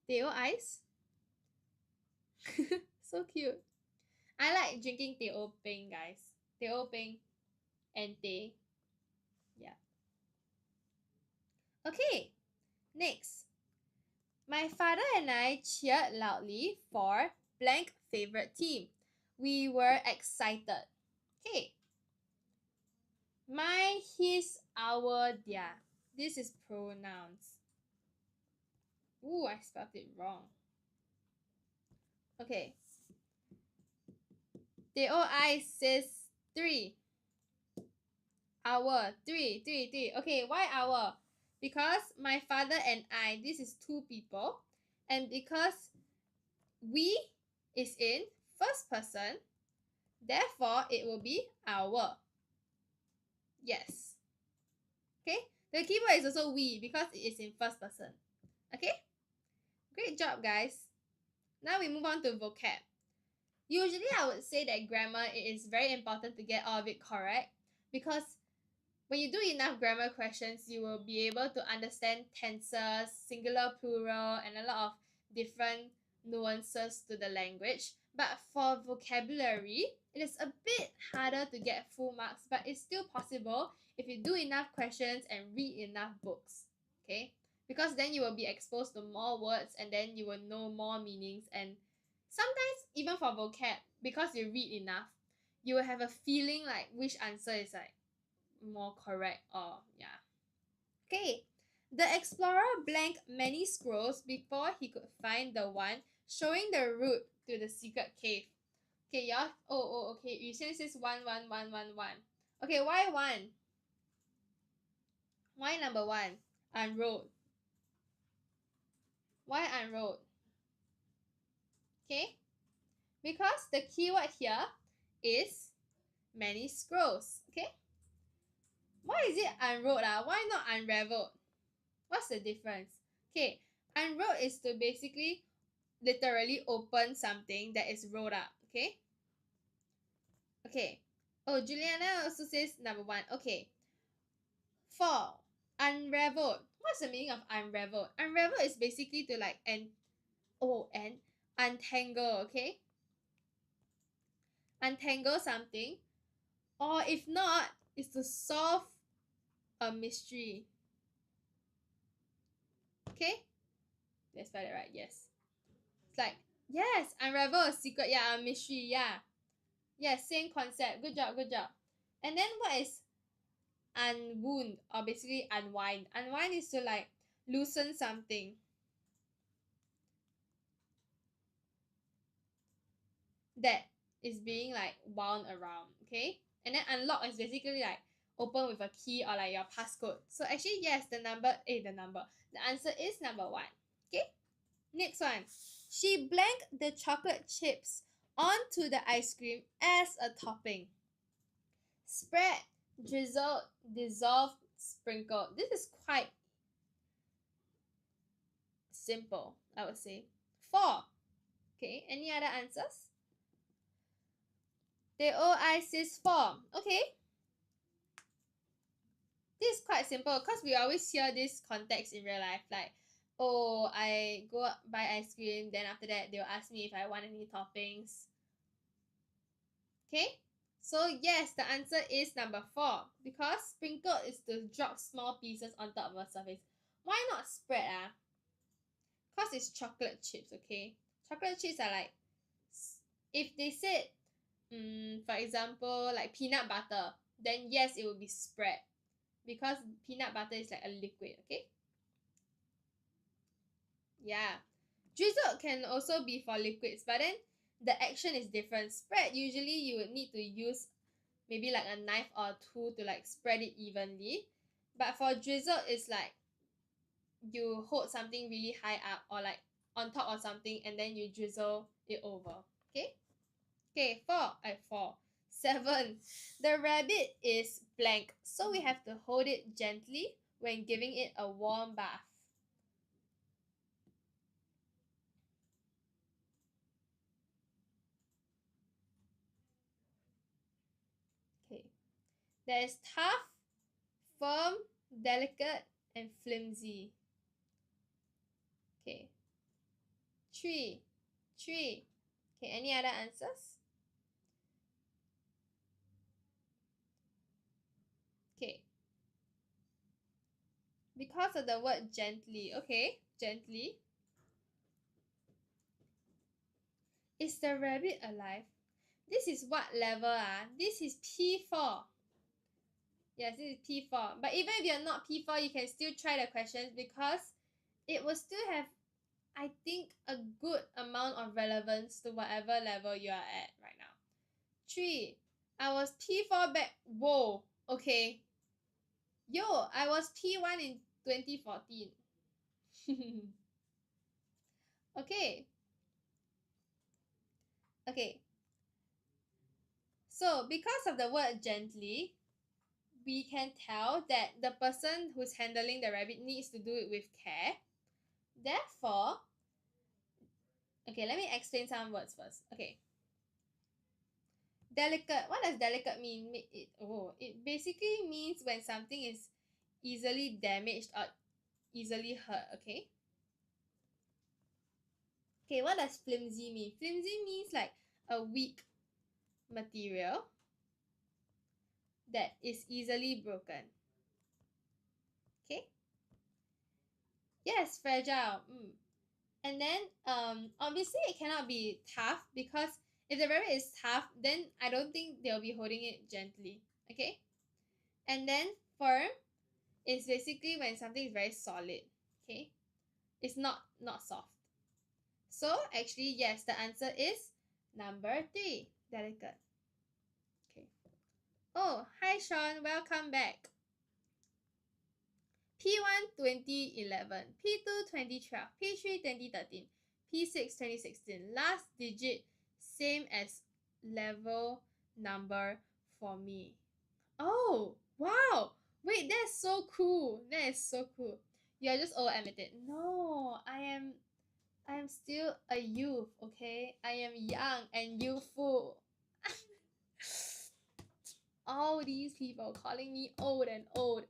Teo Ice? So cute. I like drinking Teo Peng, guys. Teo Peng and Teh. Yeah. Okay, next. My father and I cheered loudly for blank favorite team. We were excited. Okay. My, his, our, their. This is pronouns. Ooh, I spelled it wrong. Okay. Teo I says 3. Our, 3, 3, 3. Okay, why our? Because my father and I, this is 2 people. And because we is in first person, therefore it will be our. Yes. Okay? The keyword is also we because it is in first person. Okay? Great job, guys. Now we move on to vocab. Usually I would say that grammar, it is very important to get all of it correct because when you do enough grammar questions, you will be able to understand tenses, singular, plural, and a lot of different nuances to the language. But for vocabulary, it is a bit harder to get full marks, but it's still possible if you do enough questions and read enough books. Okay? Because then you will be exposed to more words and then you will know more meanings. And sometimes, even for vocab, because you read enough, you will have a feeling like which answer is like more correct or yeah. Okay, the explorer blanked many scrolls before he could find the one showing the route to the secret cave. Okay, yeah. Okay. Yu Xian says 11111. Okay, why 1? Why number 1? Unrolled. Why unrolled? Okay, because the keyword here is many scrolls. Okay, why is it unrolled? Why not unraveled? What's the difference? Okay, unrolled is to basically literally open something that is rolled up. Okay, Okay. Oh, Juliana also says number 1. Okay. 4. Unraveled. What's the meaning of unraveled? Unravel is basically to like and untangle, okay? Untangle something. Or if not, is to solve a mystery. Okay? Did I spell it right? Yes. It's like, yes, unravel a secret. Yeah, a mystery. Yeah. Yes, same concept. Good job, good job. And then what is unwound or basically unwind? Unwind is to like loosen something. That is being like wound around, okay? And then unlock is basically like open with a key or like your passcode. So actually, yes, the answer is number 1. Okay, next one. She blanked the chocolate chips onto the ice cream as a topping. Spread, drizzled, dissolved, sprinkled. This is quite simple, I would say. 4. Okay, any other answers? The OI says 4. Okay. This is quite simple because we always hear this context in real life. Like, oh, I go buy ice cream, then after that they'll ask me if I want any toppings. Okay? So yes, the answer is number 4. Because sprinkle is to drop small pieces on top of a surface. Why not spread? Because it's chocolate chips, okay? Chocolate chips are like, if they said, for example, like peanut butter, then yes, it will be spread. Because peanut butter is like a liquid, okay? Yeah. Drizzle can also be for liquids, but then the action is different. Spread, usually you would need to use maybe like a knife or a tool to like spread it evenly. But for drizzle, it's like you hold something really high up or like on top of something and then you drizzle it over. Okay? Okay, 4. 7. The rabbit is blank, so we have to hold it gently when giving it a warm bath. Okay. There is tough, firm, delicate, and flimsy. Okay. 3. Okay, any other answers? Okay. Because of the word gently. Okay, gently. Is the rabbit alive? This is what level? This is P4. Yes, this is P4. But even if you're not P4, you can still try the questions because it will still have, I think, a good amount of relevance to whatever level you are at right now. 3. I was P4 back. Whoa. Okay. Yo, I was P1 in 2014. Okay. Okay. So, because of the word gently, we can tell that the person who's handling the rabbit needs to do it with care. Therefore, okay, let me explain some words first. Okay. Delicate. What does delicate mean? It basically means when something is easily damaged or easily hurt, okay? Okay, what does flimsy mean? Flimsy means like a weak material that is easily broken. Okay? Yes, fragile. And then obviously it cannot be tough because if the rabbit is tough, then I don't think they'll be holding it gently. Okay? And then firm is basically when something is very solid. Okay? It's not soft. So actually, yes, the answer is number 3, delicate. Okay. Oh, hi Sean, welcome back. P1 2011, P2 2012, P3 2013, P6 2016. Last digit same as level number for me. Oh, wow. Wait, that's so cool. That is so cool. You're just all admit it. No, I am still a youth, okay? I am young and youthful. people calling me old and old.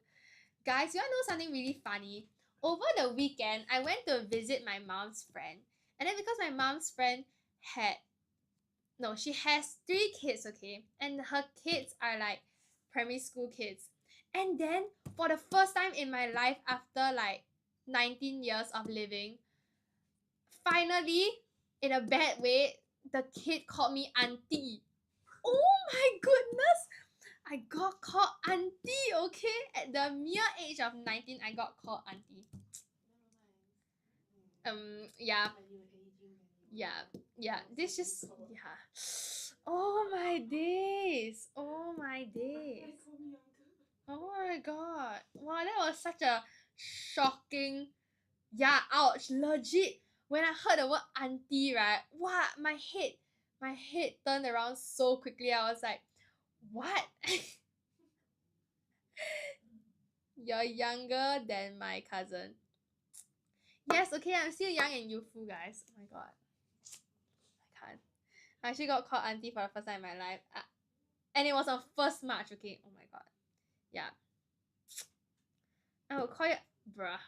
Guys, you wanna know something really funny? Over the weekend, I went to visit my mom's friend. And then because my mom's friend she has 3 kids, okay? And her kids are like primary school kids. And then for the first time in my life after like 19 years of living, finally, in a bad way, the kid called me auntie. Oh my goodness! I got called auntie, okay? At the mere age of 19, I got called auntie. Yeah. Yeah. This just, yeah. Oh my days. Oh my days. Oh my god. Wow, that was such a shocking. Yeah, ouch. Legit. When I heard the word auntie, right? Wow, my head turned around so quickly. I was like, what? You're younger than my cousin. Yes, okay, I'm still young and youthful, guys. Oh my god. I can't. I actually got called auntie for the first time in my life. And it was on 1st March, okay? Oh my god. Yeah. I will call you bruh.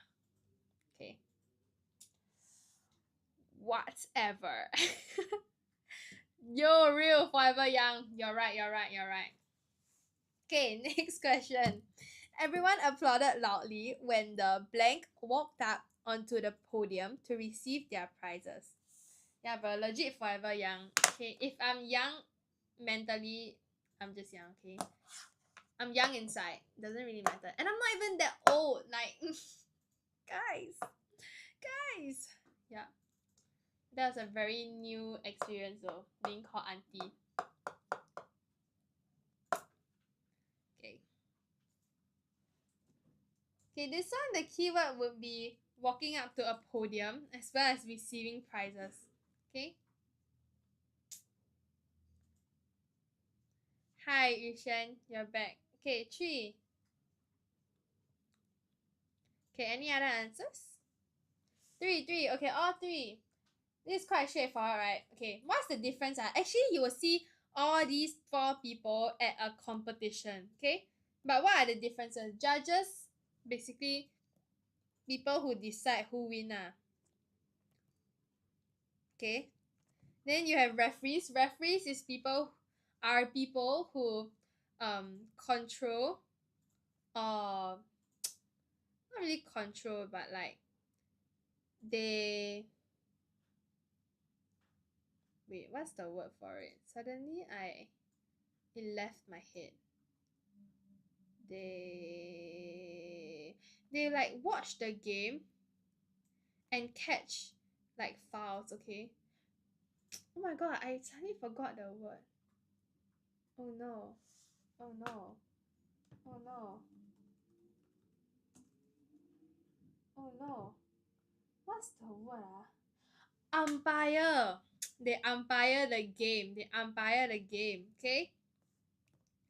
Okay. Whatever. You're real forever young. You're right. Okay, next question. Everyone applauded loudly when the blank walked up onto the podium to receive their prizes. Yeah, but legit forever young. Okay, if I'm young mentally, I'm just young, okay? I'm young inside. Doesn't really matter. And I'm not even that old. Like, guys. Yeah. That was a very new experience though, being called auntie. Okay. Okay, this one, the keyword would be walking up to a podium as well as receiving prizes. Okay. Hi, Yushen, you're back. Okay, 3. Okay, any other answers? 3. Okay, all 3. This is quite straightforward, right? Okay, what's the difference? Actually, you will see all these 4 people at a competition, okay? But what are the differences? Judges, basically, people who decide who win. Okay? Then you have referees. Referees are people who control or not really control, but like they wait, what's the word for it? Suddenly it left my head. They like watch the game and catch like fouls, okay? Oh my god, I suddenly forgot the word. Oh no. Oh no. Oh no. Oh no. What's the word? Umpire. They umpire the game. Okay?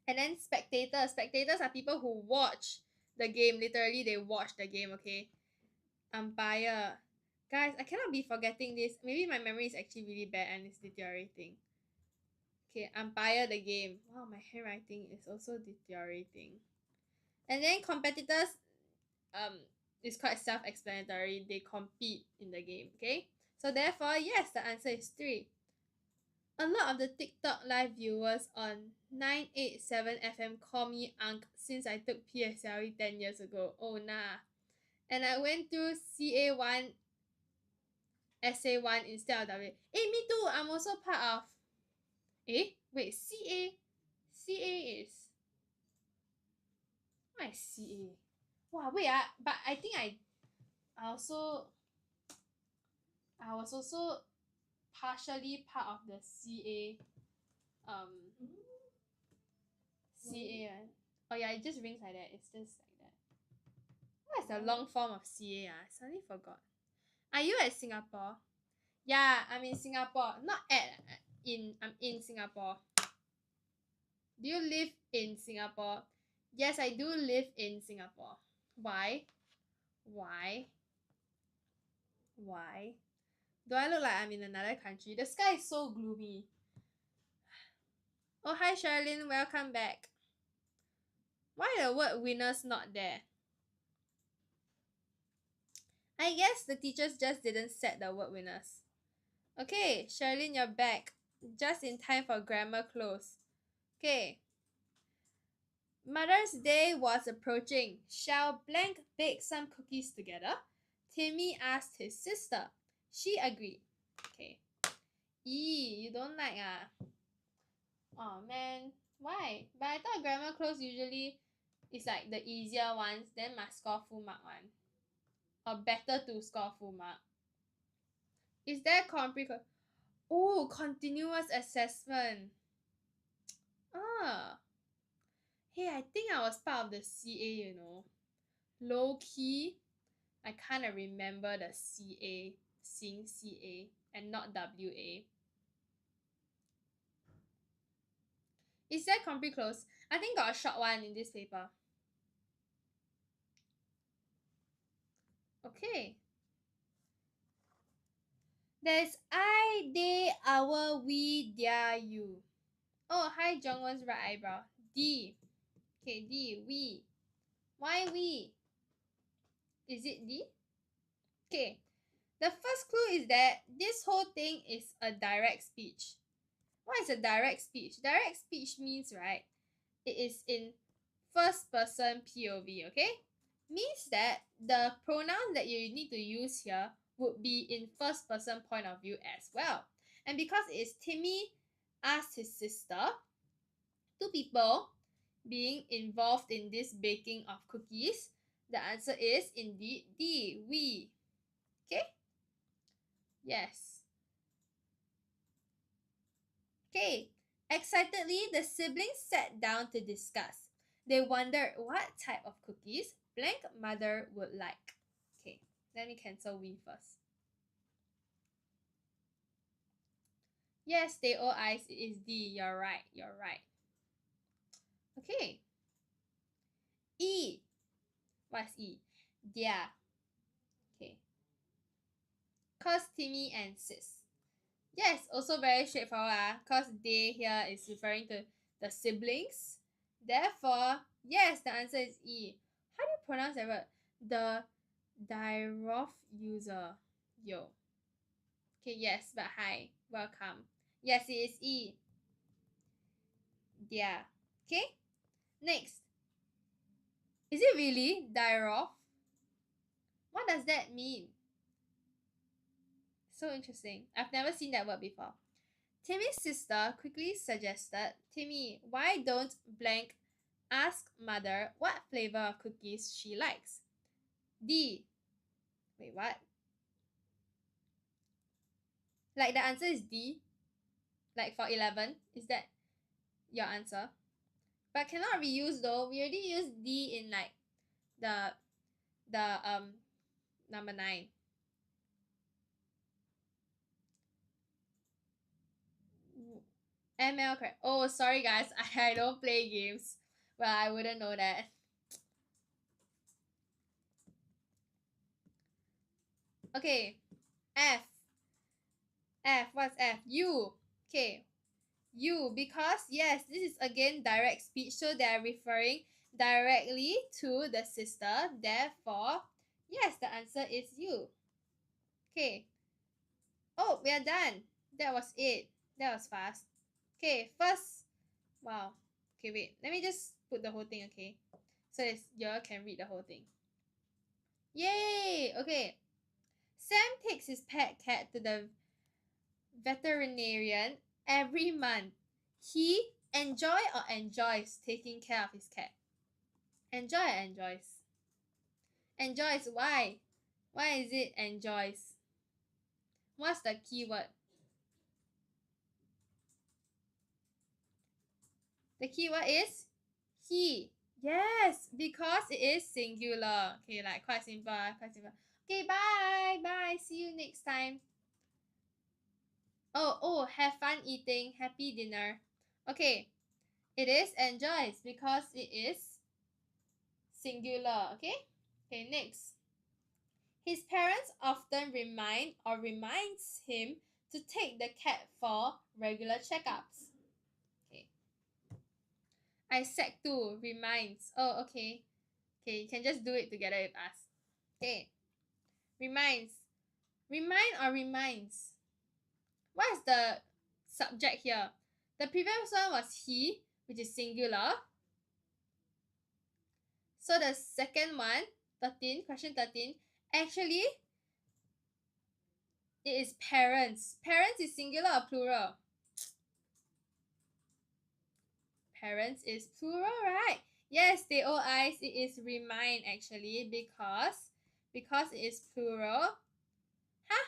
And then spectators. Spectators are people who watch the game. Literally, they watch the game, okay? Umpire. Guys, I cannot be forgetting this. Maybe my memory is actually really bad and it's deteriorating. Okay, umpire the game. Wow, my handwriting is also deteriorating. And then competitors, is quite self-explanatory. They compete in the game, okay? So therefore, yes, the answer is 3. A lot of the TikTok live viewers on 987 FM call me Unc since I took PSLE 10 years ago. Oh nah. And I went through CA1, SA1 instead of WA. Me too. I'm also part of. Wait, CA is. What is CA? Wow, wait, but I think I was also partially part of the CA one. Oh yeah, it just rings like that. It's just like that. What is the long form of CA? I suddenly forgot. Are you at Singapore? Yeah, I'm in Singapore. Not I'm in Singapore. Do you live in Singapore? Yes, I do live in Singapore. Why? Why? Why? Do I look like I'm in another country? The sky is so gloomy. Oh, hi, Sherilyn. Welcome back. Why the word winners not there? I guess the teachers just didn't set the word winners. Okay, Sherlyn, you're back. Just in time for grammar close. Okay. Mother's Day was approaching. Shall blank bake some cookies together? Timmy asked his sister. She agreed. Okay. You don't like Oh man, why? But I thought grammar close usually is like the easier ones, then must score full mark one. Or better to score full mark. Is there continuous assessment. Ah. Hey, I think I was part of the CA, Low key, I kind of remember the CA, seeing CA, and not WA. Is that compre close? I think got a short one in this paper. Okay. There's I, they, our, we, their, you. Oh, hi, Jongwon's right eyebrow. D. Okay, D, we. Why we? Is it D? Okay. The first clue is that this whole thing is a direct speech. What is a direct speech? Direct speech means, right, it is in first person POV, okay? Means that the pronouns that you need to use here would be in first person point of view as well. And because it is Timmy asked his sister, two people being involved in this baking of cookies, the answer is indeed D, we. Okay? Yes. Okay. Excitedly, the siblings sat down to discuss. They wondered what type of cookies blank mother would like. Okay, let me cancel we first. Yes, they all eyes, it is D. You're right. Okay. E. What's E? Dia. Okay. Cause Timmy and sis. Yes, also very straightforward cause they here is referring to the siblings. Therefore, yes, the answer is E. How do you pronounce that word? The Dirof user. Yo. Okay, yes, but hi. Welcome. Yes, it is E. Yeah. Okay? Next. Is it really Dirof? What does that mean? So interesting. I've never seen that word before. Timmy's sister quickly suggested, Timmy, why don't blank ask mother what flavor of cookies she likes? D. Wait, what? Like the answer is D? Like for 11? Is that your answer? But cannot reuse though. We already used D in like the number 9. ML correct. Oh, sorry guys. I don't play games. Well, I wouldn't know that. Okay. F. What's F? U. Okay. U, because yes, this is again direct speech, so they are referring directly to the sister. Therefore, yes, the answer is U. Okay. Oh, we are done. That was it. That was fast. Okay, first. Wow. Okay, wait. Let me just put the whole thing, okay? So you all can read the whole thing. Yay! Okay. Sam takes his pet cat to the veterinarian every month. He enjoys taking care of his cat? Enjoys. Enjoys, why? Why is it enjoys? What's the keyword? The keyword is he. Yes, because it is singular. Okay, like quite simple. Okay, bye. See you next time. Oh, have fun eating. Happy dinner. Okay, it is enjoys because it is singular. Okay, next. His parents often reminds him to take the cat for regular checkups. Okay. I sec 2. Reminds. Oh, okay. Okay, you can just do it together with us. Okay. Reminds. Remind or reminds? What is the subject here? The previous one was he, which is singular. So the second one, 13, question 13, actually, it is parents. Parents is singular or plural? Parents is plural, right? Yes, they all eyes, it is remind actually because it is plural. Huh?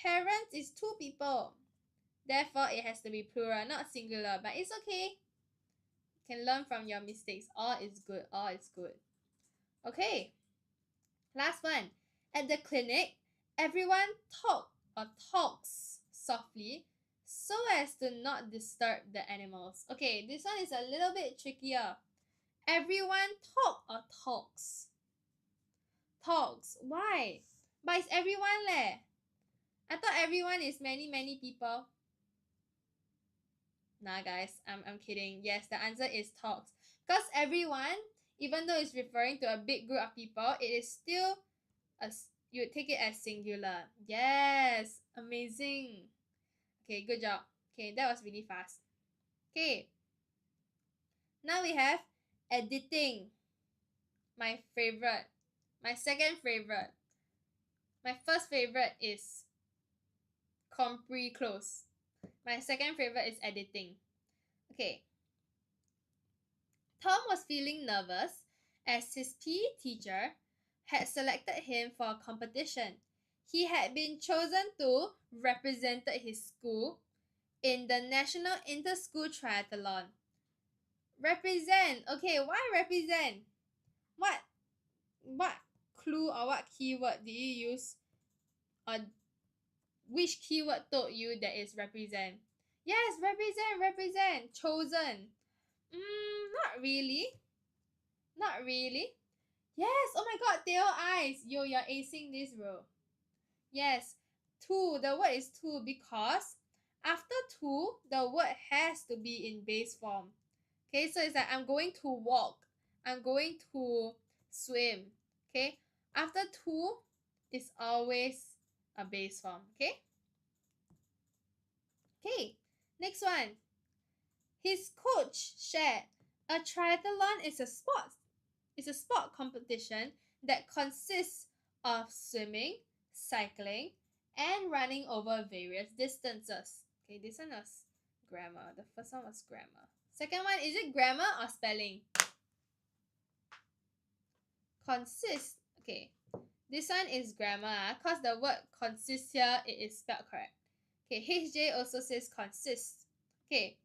Parents is 2 people. Therefore, it has to be plural, not singular. But it's okay. You can learn from your mistakes. All is good. All is good. Okay. Last one. At the clinic, everyone talks softly so as to not disturb the animals. Okay, this one is a little bit trickier. Everyone talks? Talks. Why? But it's everyone leh. I thought everyone is many people. Nah, guys, I'm kidding. Yes, the answer is talks. Because everyone, even though it's referring to a big group of people, it is still you would take it as singular. Yes, amazing. Okay, good job. Okay, that was really fast. Okay, now we have editing. My favorite. My second favorite. My first favorite is compre close. My second favorite is editing. Okay. Tom was feeling nervous as his PE teacher had selected him for a competition. He had been chosen to represent his school in the National Inter-School Triathlon. Represent. Okay, why represent? What clue or what keyword did you use? Or which keyword told you that is represent? Yes, represent. Chosen. Not really. Not really. Yes, oh my god, tail eyes. Yo, you're acing this, bro. Yes, to. The word is to because after to, the word has to be in base form. Okay, so it's like I'm going to walk. I'm going to swim. Okay, after to is always a base form. Okay. Okay, next one. His coach shared a triathlon is a sport competition that consists of swimming, cycling, and running over various distances. Okay, this one was grammar. The first one was grammar. Second one, is it grammar or spelling? Consist. Okay, this one is grammar because the word consist here, it is spelled correct. Okay, HJ also says consist. Okay,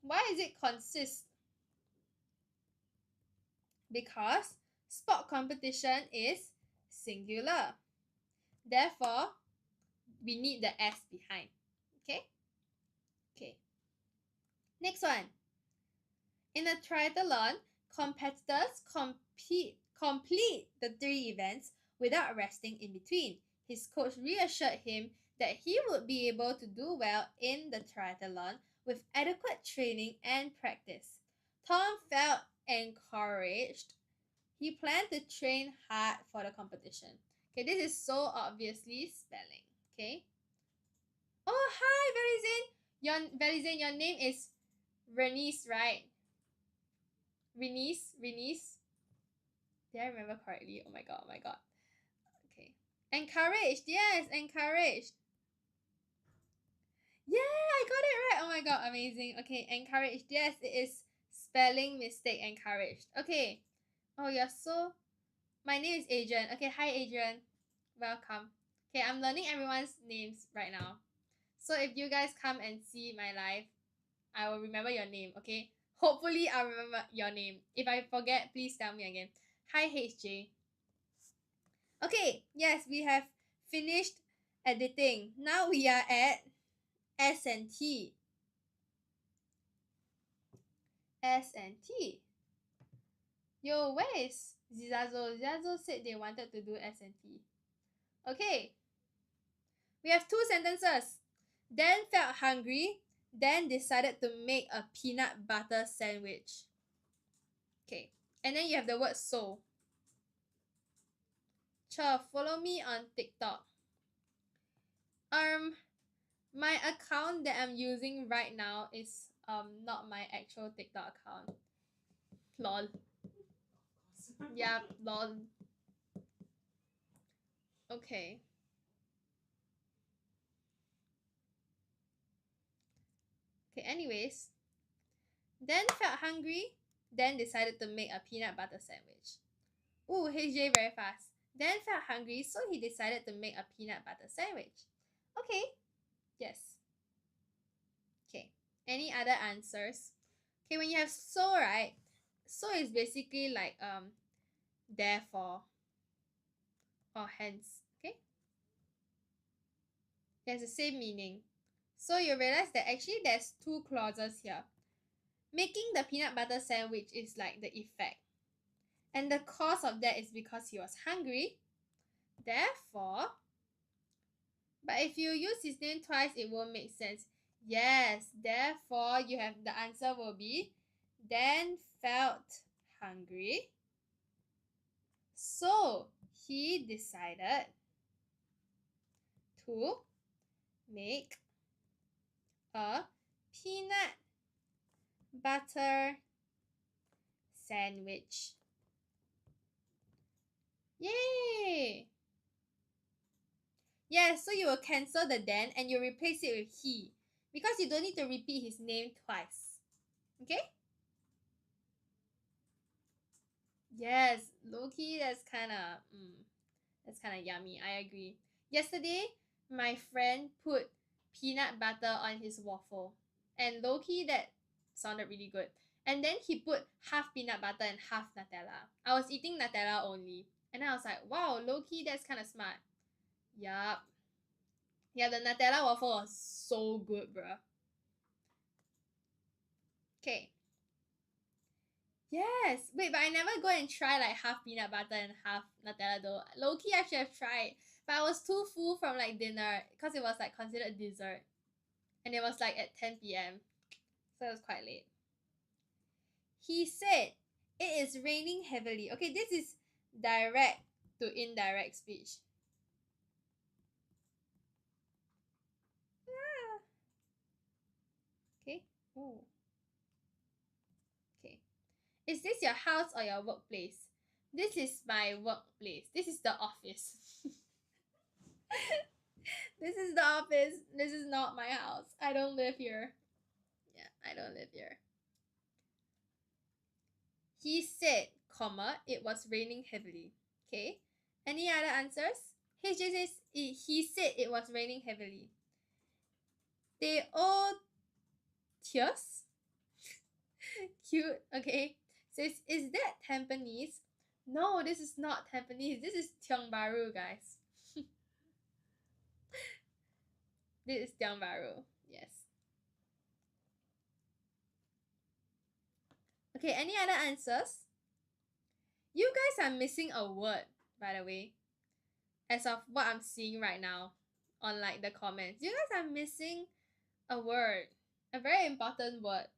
why is it consist? Because sport competition is singular. Therefore, we need the S behind. Okay? Okay. Next one. In a triathlon, competitors complete the 3 events without resting in between. His coach reassured him that he would be able to do well in the triathlon with adequate training and practice. Tom felt encouraged. He planned to train hard for the competition. Okay, this is so obviously spelling. Okay. Oh, hi, Verizane, your name is Renice, right? Renice. Did I remember correctly? Oh my god. Okay. Encouraged, yes, encouraged. Yeah, I got it right. Oh my god, amazing. Okay, encouraged. Yes, it is spelling mistake, encouraged. Okay. Oh, you're so... My name is Adrian. Okay, hi Adrian. Welcome. Okay, I'm learning everyone's names right now. So if you guys come and see my live, I will remember your name, okay? Hopefully I'll remember your name. If I forget, please tell me again. Hi HJ. Okay, yes, we have finished editing. Now we are at S&T. S&T. Yo, where is Zizazo? Zizazo said they wanted to do S&T. Okay. We have 2 sentences. Dan felt hungry, then decided to make a peanut butter sandwich. Okay, and then you have the word so. Sure, follow me on TikTok. My account that I'm using right now is not my actual TikTok account. Lol. Yeah, lol. Okay. Okay, anyways. Then felt hungry, then decided to make a peanut butter sandwich. Ooh, HJ very fast. Then felt hungry, so he decided to make a peanut butter sandwich. Okay. Yes. Okay. Any other answers? Okay, when you have so, right? So is basically like therefore or hence. Okay? It has the same meaning. So you realize that actually there's two clauses here. Making the peanut butter sandwich is like the effect. And the cause of that is because he was hungry. Therefore, but if you use his name twice, it won't make sense. Yes, therefore, you have the answer will be then felt hungry. So he decided to make a peanut butter sandwich. Yay! Yes, so you will cancel the then and you replace it with he because you don't need to repeat his name twice. Okay? Yes, low-key, that's kind of yummy. I agree. Yesterday, my friend put peanut butter on his waffle, and low-key, that sounded really good. And then he put half peanut butter and half Nutella. I was eating Nutella only, and I was like, wow, low-key, that's kind of smart. Yup. Yeah, the Nutella waffle was so good, bruh. Okay. Yes. Wait, but I never go and try like half peanut butter and half Nutella though. Low key, I should have tried, but I was too full from like dinner because it was like considered dessert, and it was like at 10 p.m. So it was quite late. He said, "It is raining heavily." Okay, this is direct to indirect speech. Ah. Okay. Oh. Okay. Is this your house or your workplace? This is my workplace. This is the office. This is the office. This is not my house. I don't live here. Yeah, I don't live here. He said, comma, it was raining heavily. Okay. Any other answers? He just says he said it was raining heavily. They all tears. Cute. Okay. Says, is that Tampines? No, this is not Tampines. This is Tiong Bahru, guys. This is Tiong Bahru. Yes. Okay, any other answers? You guys are missing a word, by the way. As of what I'm seeing right now on like the comments. You guys are missing a word. A very important word.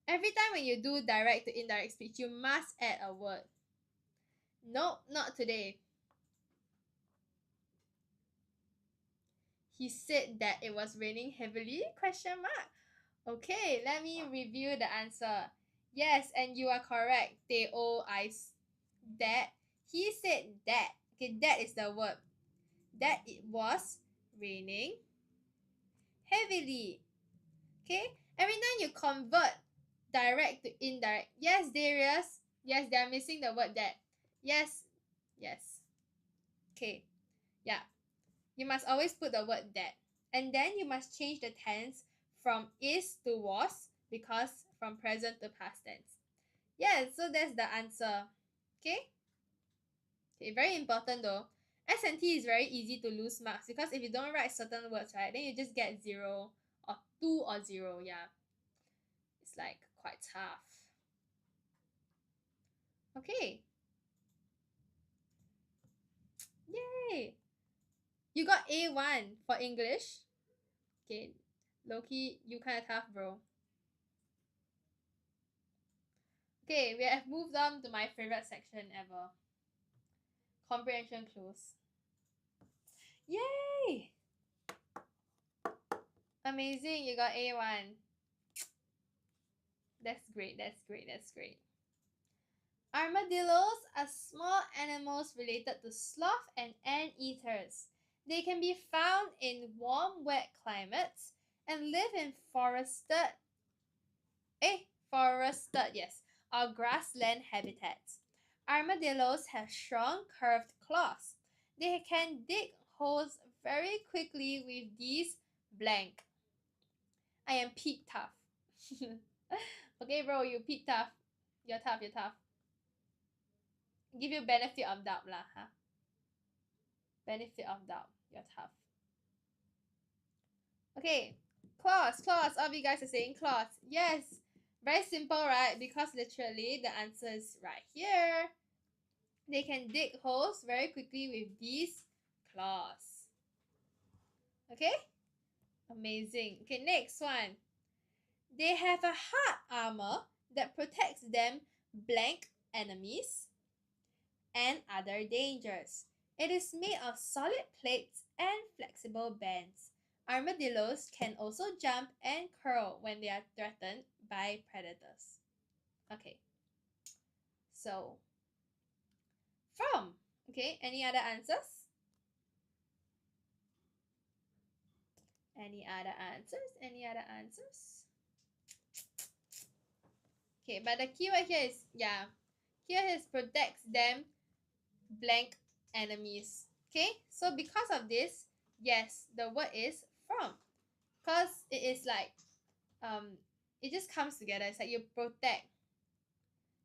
Every time when you do direct to indirect speech, you must add a word. Nope, not today. He said that it was raining heavily? Question mark. Okay, let me review the answer. Yes, and you are correct. Teo ice. That. He said that. Okay, that is the word. That it was raining heavily. Okay? Every time you convert direct to indirect. Yes, Darius. Yes, they are missing the word that. Yes. Yes. Okay. Yeah. You must always put the word that. And then you must change the tense from is to was because from present to past tense. Yeah, so that's the answer. Okay? Okay, very important though. S&T is very easy to lose marks because if you don't write certain words, right, then you just get 0 or 2 or 0. Yeah. It's like quite tough. Okay. Yay! You got A1 for English. Okay. Loki, you kind of tough, bro. Okay, we have moved on to my favorite section ever. Comprehension clues. Yay! Amazing, you got A1. That's great, that's great, that's great. Armadillos are small animals related to sloth and anteaters. They can be found in warm, wet climates and live in forested, yes, or grassland habitats. Armadillos have strong, curved claws. They can dig holes very quickly with these blank. I am peak tough. Okay, bro, you peak tough. You're tough, you're tough. Give you benefit of doubt lah, huh? Benefit of doubt. You're tough. Okay, claws. All of you guys are saying claws. Yes. Very simple, right? Because literally the answer is right here. They can dig holes very quickly with these claws. Okay? Amazing. Okay, next one. They have a hard armor that protects them blank enemies and other dangers. It is made of solid plates and flexible bands. Armadillos can also jump and curl when they are threatened by predators. Okay. So, from. Okay, any other answers? Any other answers? Okay, but the keyword here is, here is protects them blank enemies. Okay, so because of this, yes, the word is from. Because it is like, it just comes together. It's like you protect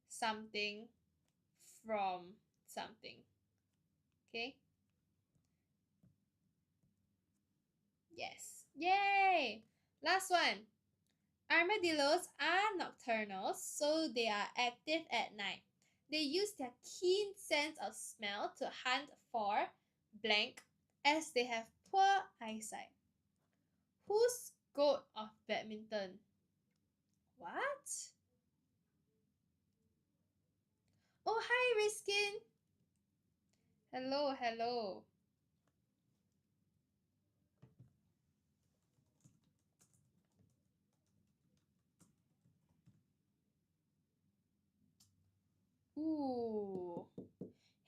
something from something. Okay? Yes. Yay! Last one. Armadillos are nocturnal, so they are active at night. They use their keen sense of smell to hunt for blank as they have poor eyesight. Who's goat of badminton? What? Oh, hi, Riskin. Hello, hello. Ooh.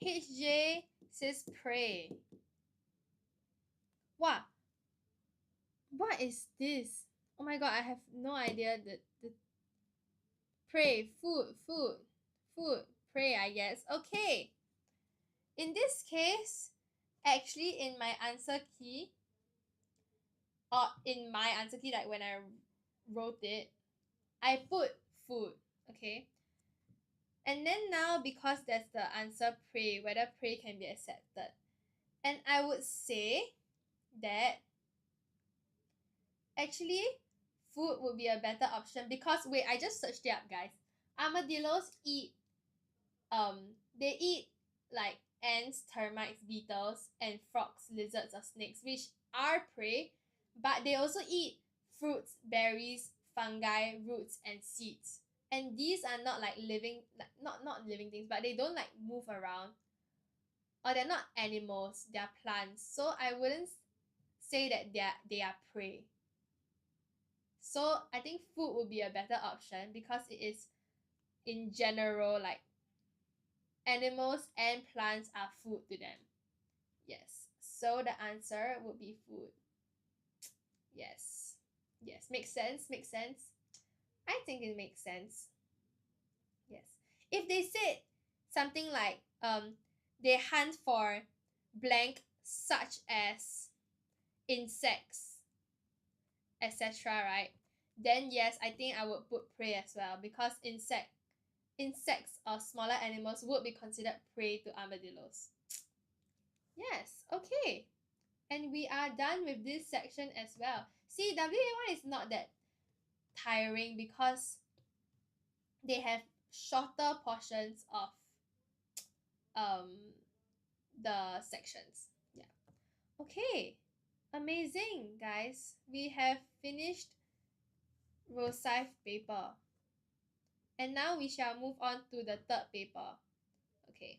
HJ says pray. What is this? Oh my god, I have no idea. The pray, food, pray, I guess. Okay. In this case, actually in my answer key, like when I wrote it, I put food, okay? And then now, because there's the answer pray, whether pray can be accepted. And I would say that actually food would be a better option because wait, I just searched it up, guys. Armadillos eat they eat like ants, termites, beetles, and frogs, lizards, or snakes, which are prey, but they also eat fruits, berries, fungi, roots, and seeds. And these are not like living, like not living things, but they don't like move around, or they're not animals, they're plants. So I wouldn't say that they are prey. So I think food would be a better option because it is in general like animals and plants are food to them. Yes. So the answer would be food. Yes. Yes. Makes sense. Makes sense. I think it makes sense. Yes. If they said something like they hunt for blank such as insects, etc., right? Then yes, I think I would put prey as well because insects or smaller animals would be considered prey to armadillos. Yes, okay. And we are done with this section as well. See, WA1 is not that tiring because they have shorter portions of um the sections. Yeah. Okay. Amazing, guys. We have finished Rosyth paper. And now we shall move on to the third paper. Okay.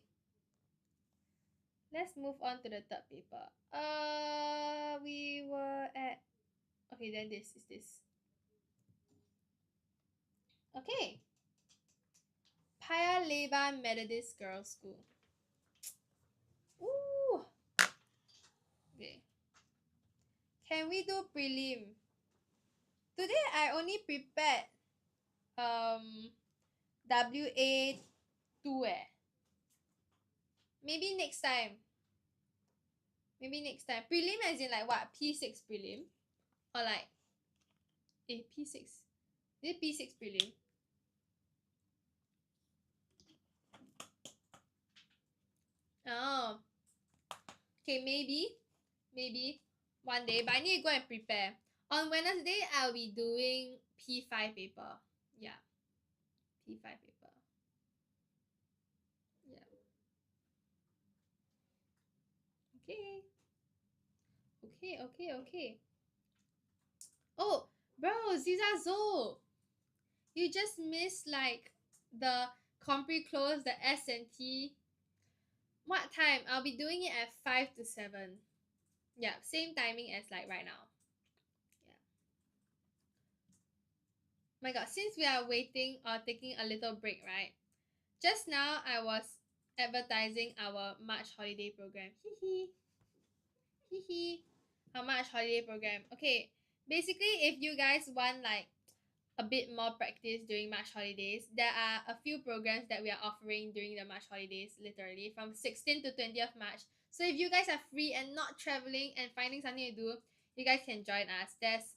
Let's move on to the third paper. We were at... Okay, then this is this. Okay. Paya Lebar Methodist Girls' School. Ooh. Okay. Can we do prelim? Today I only prepared WA2 Maybe next time. Prelim as in like what? P6 prelim? Or like P6. Is it P6 prelim? Oh. Okay, maybe one day, but I need to go and prepare. On Wednesday, I'll be doing P5 paper. Yeah. P5 paper. Yeah. Okay. Oh, bro, Ziza Zo. You just missed like the Compre close, the S&T. What time? I'll be doing it at 5 to 7. Yeah, same timing as like right now. Yeah. My god, since we are waiting or taking a little break, right? Just now I was advertising our March holiday program. Our March holiday program. Okay, basically if you guys want like a bit more practice during March holidays, there are a few programs that we are offering during the March holidays, literally from 16th to 20th March. So if you guys are free and not traveling and finding something to do, you guys can join us. There's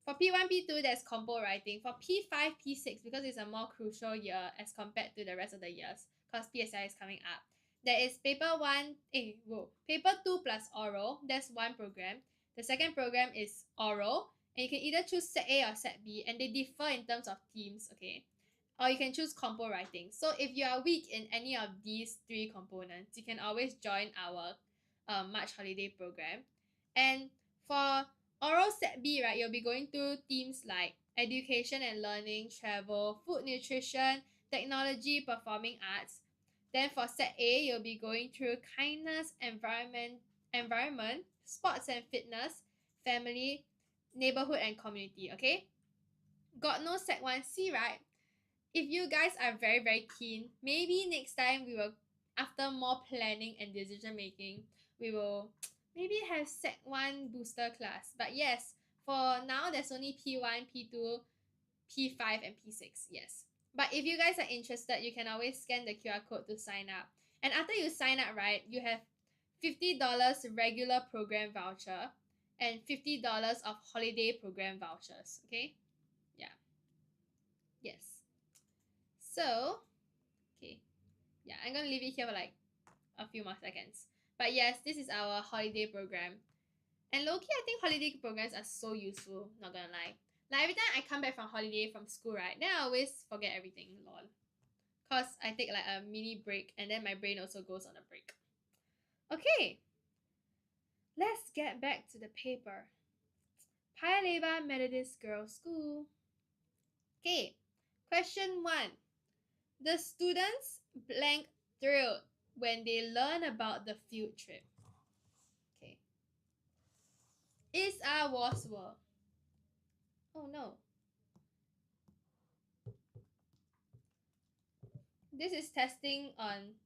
for P1, P2, there's compo writing. For P5, P6, because it's a more crucial year as compared to the rest of the years, because PSI is coming up. There is paper 2 plus oral. That's one program. The second program is oral, and you can either choose set A or set B, and they differ in terms of themes, okay? Or you can choose compo writing. So if you are weak in any of these three components, you can always join our March holiday program. And for oral set B, right, you'll be going through themes like education and learning, travel, food, nutrition, technology, performing arts. Then for set A, you'll be going through kindness, environment, sports and fitness, family, neighborhood and community, okay? God knows set 1C, right? If you guys are very, very keen, maybe next time we will, after more planning and decision making, we will maybe have set 1 booster class. But yes, for now, there's only P1, P2, P5, and P6, yes. But if you guys are interested, you can always scan the QR code to sign up. And after you sign up, right, you have $50 regular program voucher and $50 of holiday program vouchers, okay? Yeah. Yes. So, okay. Yeah, I'm gonna leave it here for like a few more seconds. But yes, this is our holiday program. And low-key, I think holiday programs are so useful, not gonna lie. Like every time I come back from holiday from school, right, then I always forget everything, lol. Cause I take like a mini break and then my brain also goes on a break. Okay. Let's get back to the paper. Paya Lebar Methodist Girls' School. Okay. Question 1. The students blank thrilled when they learn about the field trip. Okay. Is was were. Oh no. This is testing on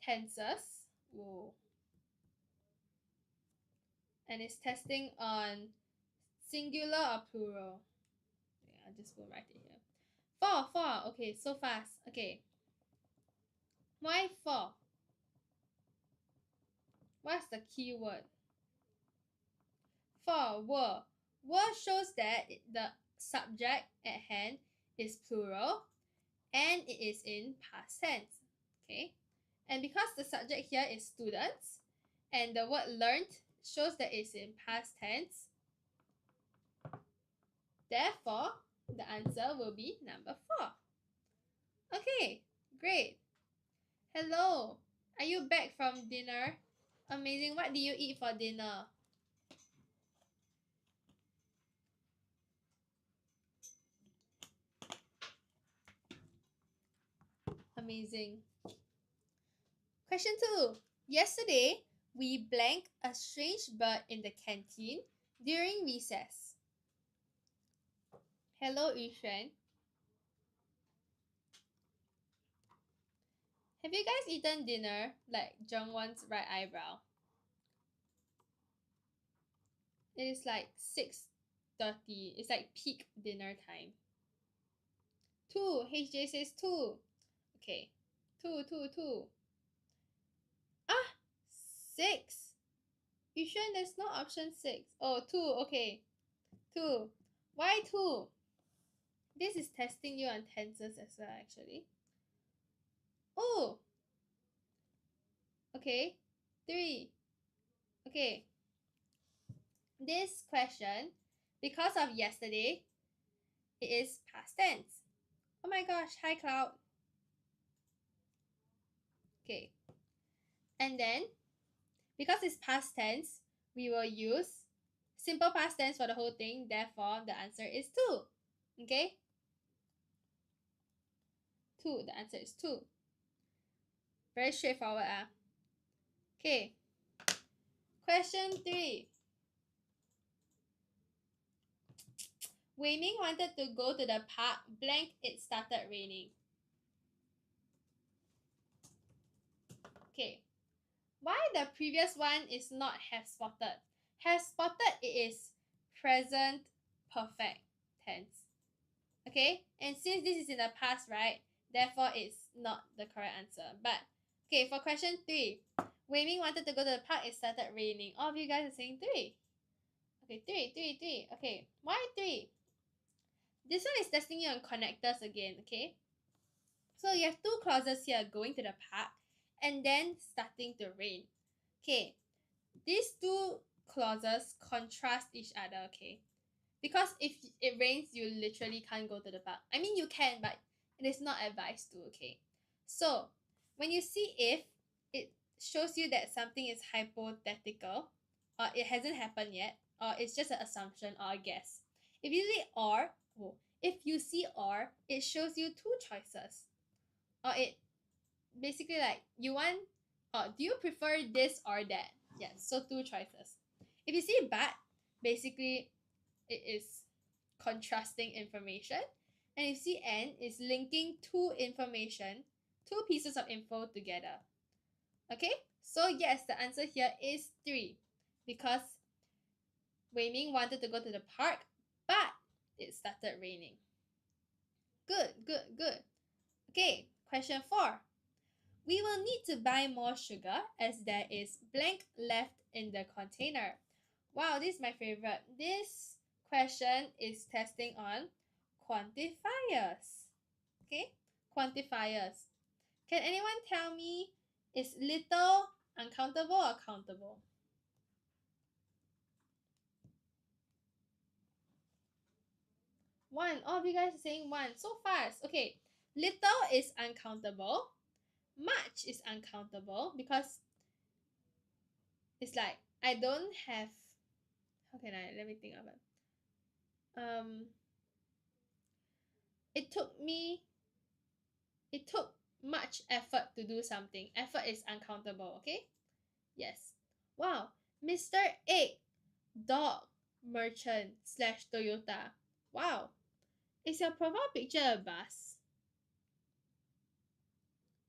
tenses. Whoa. And it's testing on singular or plural. Yeah, I'll just go write it here. 4. Okay, so fast. Okay. Why 4? What's the key word? 4. Were. Were shows that the subject at hand is plural and it is in past tense. Okay. And because the subject here is students and the word learned shows that it's in past tense, therefore the answer will be number 4. Okay, great. Hello. Are you back from dinner? Amazing. What did you eat for dinner? Amazing. Question 2. Yesterday, we blanked a strange bird in the canteen during recess. Hello, Yushuan. Have you guys eaten dinner like Jungwon's right eyebrow? It is like 6:30. It's like peak dinner time. 2. HJ says 2. Okay. 2, 2, 2. 6. You sure there's no option 6? Oh, 2. Okay. 2. Why 2? This is testing you on tenses as well, actually. Oh. Okay. 3. Okay. This question, because of yesterday, it is past tense. Oh my gosh. Hi, Cloud. Okay. And then, because it's past tense, we will use simple past tense for the whole thing. Therefore, the answer is 2. Okay? 2. The answer is 2. Very straightforward. Okay. Question 3. Wei Ming wanted to go to the park. Blank, it started raining. Okay. Why the previous one is not have spotted? Have spotted, it is present perfect tense. Okay? And since this is in the past, right? Therefore, it's not the correct answer. But, okay, for question 3. Wei Ming wanted to go to the park. It started raining. All of you guys are saying 3. Okay, 3, 3, 3. Okay, why 3? This one is testing you on connectors again, okay? So you have 2 clauses here, going to the park and then starting to rain. Okay, these 2 clauses contrast each other, okay? Because if it rains, you literally can't go to the park. I mean, you can, but it is not advised to, okay? So, when you see if, it shows you that something is hypothetical, or it hasn't happened yet, or it's just an assumption or a guess. If you see or, if you see or, it shows you 2 choices. Or it basically like, you want, do you prefer this or that? Yes, so 2 choices. If you see but, basically it is contrasting information. And if you see and, is linking 2 information, 2 pieces of info together. Okay, so yes, the answer here is 3. Because Wei Ming wanted to go to the park, but it started raining. Good, good, good. Okay, question 4. We will need to buy more sugar as there is blank left in the container. Wow, this is my favorite. This question is testing on quantifiers. Okay, quantifiers. Can anyone tell me, is little uncountable or countable? One. All of you guys are saying 1. So fast. Okay, little is uncountable. Much is uncountable because it's like, I don't have, how can I, let me think of it. It took much effort to do something. Effort is uncountable, okay? Yes. Wow. Mr. Egg, dog, merchant / Toyota. Wow. Is your profile picture a bus?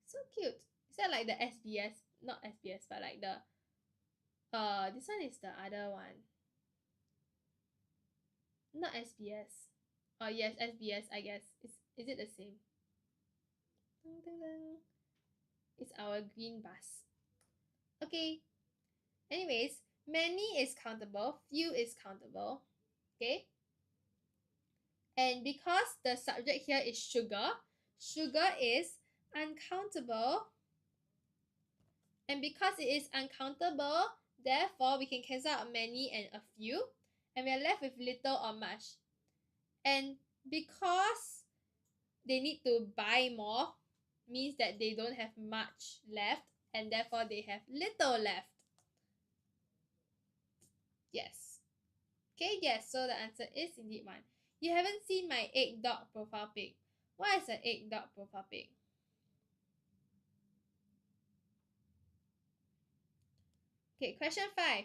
So cute. Is that like the SBS? Not SBS, but like the this one is the other one. Not SBS. Oh yes, SBS, I guess. Is it the same? Dun, dun, dun. It's our green bus. Okay. Anyways, many is countable, few is countable. Okay? And because the subject here is sugar, sugar is uncountable. And because it is uncountable, therefore we can cancel out many and a few, and we are left with little or much. And because they need to buy more, means that they don't have much left, and therefore they have little left. Yes. Okay, yes, so the answer is indeed 1. You haven't seen my egg dog profile pic. What is an egg dog profile pic? Okay, question 5.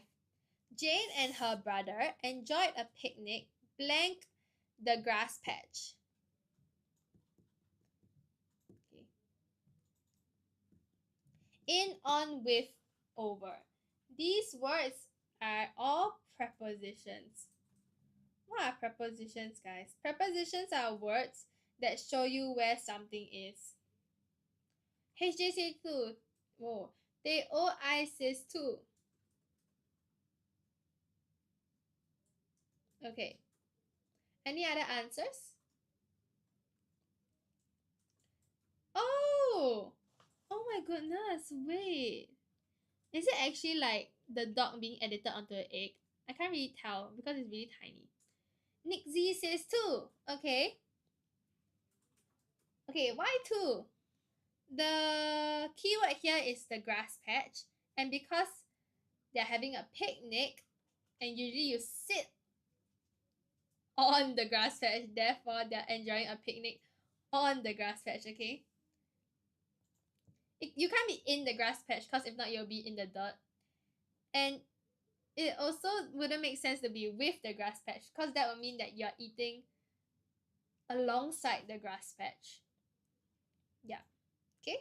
Jane and her brother enjoyed a picnic blank the grass patch. Okay. In, on, with, over. These words are all prepositions. What are prepositions, guys? Prepositions are words that show you where something is. HJ says 2. Whoa. I says 2. Okay. Any other answers? Oh! Oh my goodness, wait. Is it actually like the dog being edited onto an egg? I can't really tell because it's really tiny. Nick Z says 2. Okay. Okay, why 2? The keyword here is the grass patch. And because they're having a picnic, and usually you sit on the grass patch, therefore they're enjoying a picnic on the grass patch, okay? You can't be in the grass patch because if not, you'll be in the dirt. And it also wouldn't make sense to be with the grass patch because that would mean that you're eating alongside the grass patch. Yeah. Okay?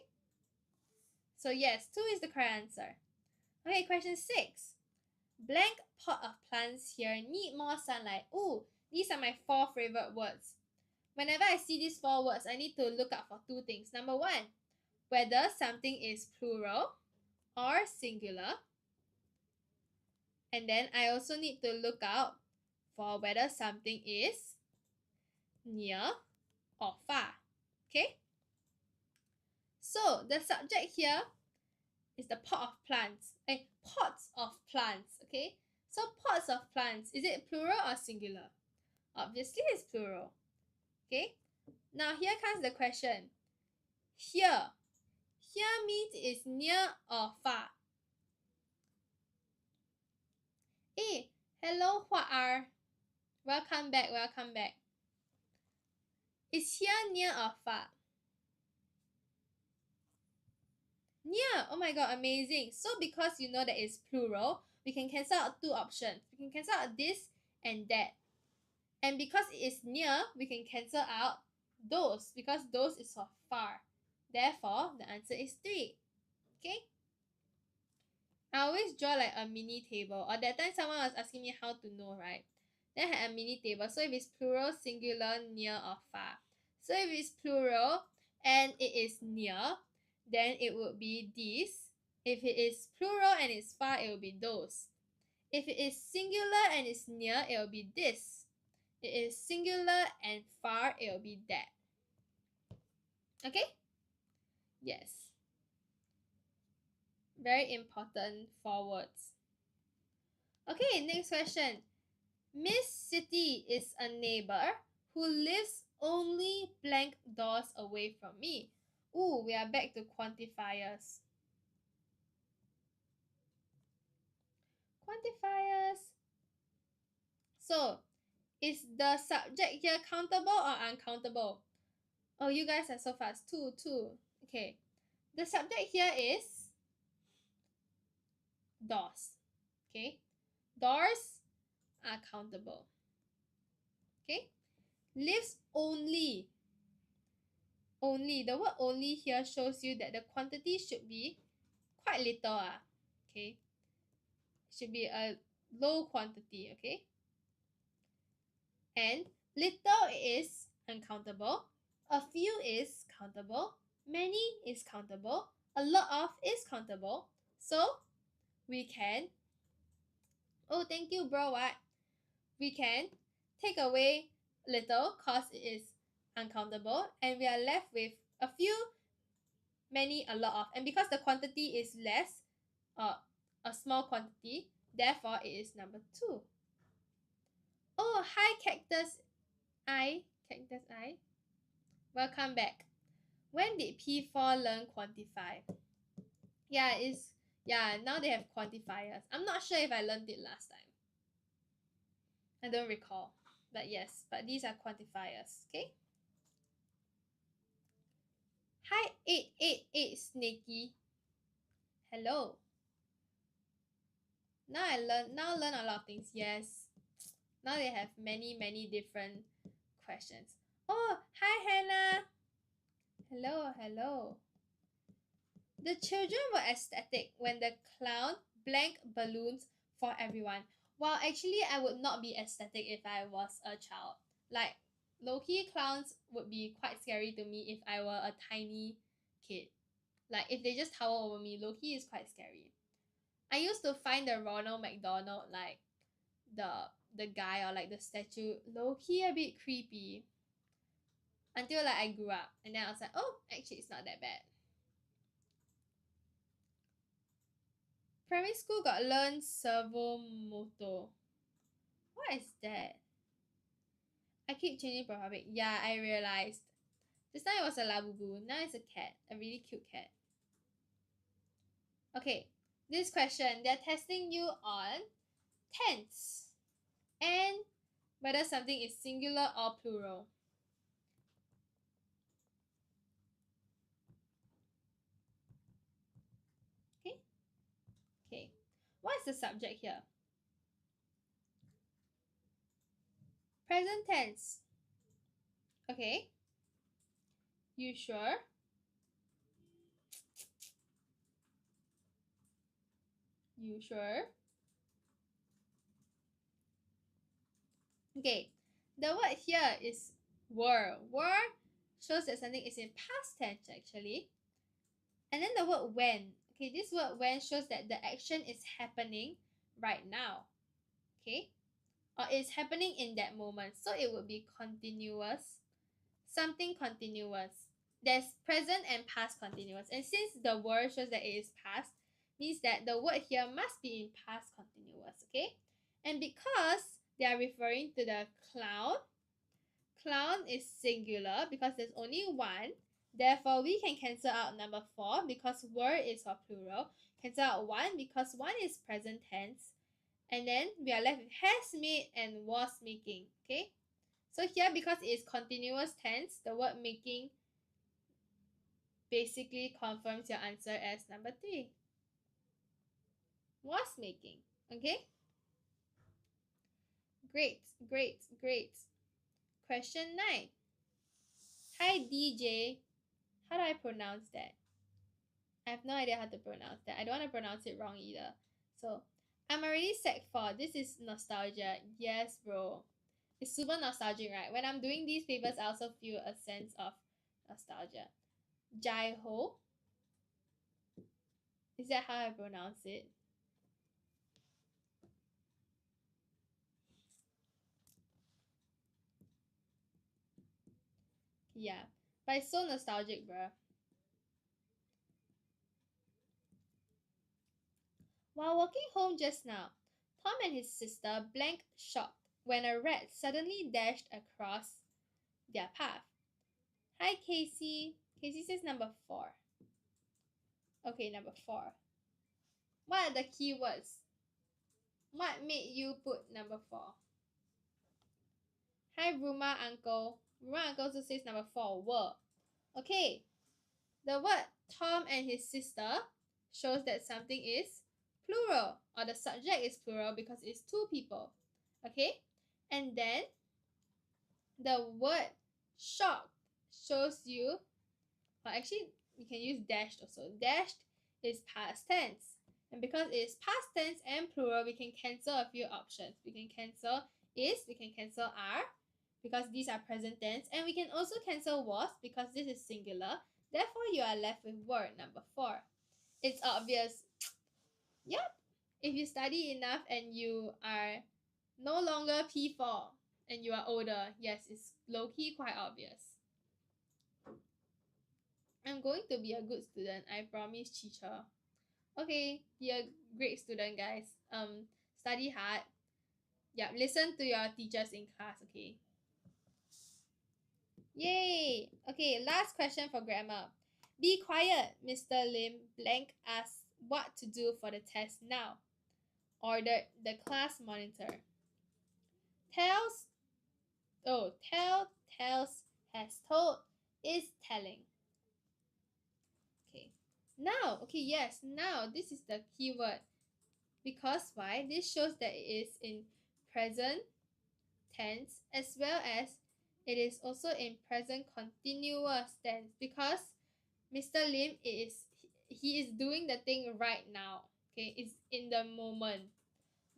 So yes, 2 is the correct answer. Okay, question 6. Blank pot of plants here need more sunlight. Ooh, these are my 4 favorite words. Whenever I see these 4 words, I need to look out for 2 things. Number 1, whether something is plural or singular. And then I also need to look out for whether something is near or far. Okay? So the subject here is the pot of plants. Pots of plants. Okay? So pots of plants, is it plural or singular? Obviously it's plural. Okay? Now here comes the question. Here. Here means it's near or far. Hey, hello, what are? Welcome back, welcome back. Is here near or far? Near. Oh my god, amazing. So because you know that it's plural, we can cancel out 2 options. We can cancel out this and that. And because it is near, we can cancel out those because those is for far. Therefore, the answer is 3. Okay? I always draw like a mini table. Or that time someone was asking me how to know, right? Then I had a mini table. So if it's plural, singular, near, or far. So if it's plural and it is near, then it would be this. If it is plural and it's far, it will be those. If it is singular and it's near, it will be this. It is singular and far, it will be that. Okay? Yes. Very important 4 words. Okay, next question. Miss City is a neighbor who lives only blank doors away from me. Ooh, we are back to quantifiers. Quantifiers. So, is the subject here countable or uncountable? Oh, you guys are so fast. 2. Okay. The subject here is doors. Okay. Doors are countable. Okay. Lives only. Only. The word only here shows you that the quantity should be quite little. Okay. Should be a low quantity. Okay. And little is uncountable. A few is countable. Many is countable. A lot of is countable. So we can, oh, thank you, bro. What? We can take away little cause it is uncountable, and we are left with a few, many, a lot of. And because the quantity is less, a small quantity, therefore it is number 2. Oh, hi, Cactus I. Cactus I. Welcome back. When did P4 learn quantify? Now they have quantifiers. I'm not sure if I learned it last time. I don't recall. But yes, but these are quantifiers, okay? Hi, 888 Snaky. Hello. Now learn a lot of things. Yes. Now they have many different questions. Oh, hi Hannah. Hello. The children were ecstatic when the clown blanked balloons for everyone. Well, actually, I would not be ecstatic if I was a child. Like, low-key clowns would be quite scary to me if I were a tiny kid. Like, if they just tower over me, low-key is quite scary. I used to find the Ronald McDonald, like, the guy or like the statue, low-key a bit creepy. Until like I grew up. And then I was like, oh, actually, it's not that bad. Primary school got learn servo moto. What is that? I keep changing per topic. Yeah, I realized. Just now it was a labubu. Now it's a cat. A really cute cat. Okay. This question, they're testing you on tense and whether something is singular or plural. Okay? Okay. What is the subject here? Present tense. Okay. You sure? You sure? Okay. The word here is were. Were shows that something is in past tense actually. And then the word when. Okay, this word when shows that the action is happening right now. Okay? Or it's happening in that moment. So it would be continuous. Something continuous. There's present and past continuous. And since the word shows that it is past, means that the word here must be in past continuous. Okay? And because they are referring to the clown, clown is singular because there's only one. Therefore, we can cancel out number 4 because were is for plural. Cancel out 1 because 1 is present tense. And then we are left with has made and was making. Okay? So here, because it is continuous tense, the word making basically confirms your answer as number 3. Was making. Okay? Great. Question 9. Hi DJ. How do I pronounce that? I have no idea how to pronounce that. I don't want to pronounce it wrong either. So, I'm already sec 4. This is nostalgia. Yes, bro. It's super nostalgic, right? When I'm doing these papers, I also feel a sense of nostalgia. Jai Ho. Is that how I pronounce it? Yeah. But it's so nostalgic, bruh. While walking home just now, Tom and his sister blanked shocked when a rat suddenly dashed across their path. Hi, Casey. Casey says number 4. Okay, number 4. What are the keywords? What made you put number 4? Hi, Ruma Uncle. Ruma Uncle also says number 4, were. Okay, the word Tom and his sister shows that something is plural, or the subject is plural because it's 2 people. Okay, and then the word shocked shows you, or actually we can use dashed also. Dashed is past tense. And because it is past tense and plural, we can cancel a few options. We can cancel is, we can cancel are, because these are present tense, and we can also cancel was because this is singular. Therefore, you are left with word number 4. It's obvious. Yep. If you study enough and you are no longer P4 and you are older, yes, it's low-key quite obvious. I'm going to be a good student, I promise, teacher. Okay, be a great student, guys. Study hard. Yep, listen to your teachers in class, okay? Yay! Okay, last question for grammar. Be quiet, Mr. Lim blank asks what to do for the test now. Ordered the class monitor. Tells has told is telling. Okay. Now, okay, yes, now this is the keyword. Because why? This shows that it is in present tense as well as it is also in present continuous tense, because Mr. Lim he is doing the thing right now. Okay, it's in the moment.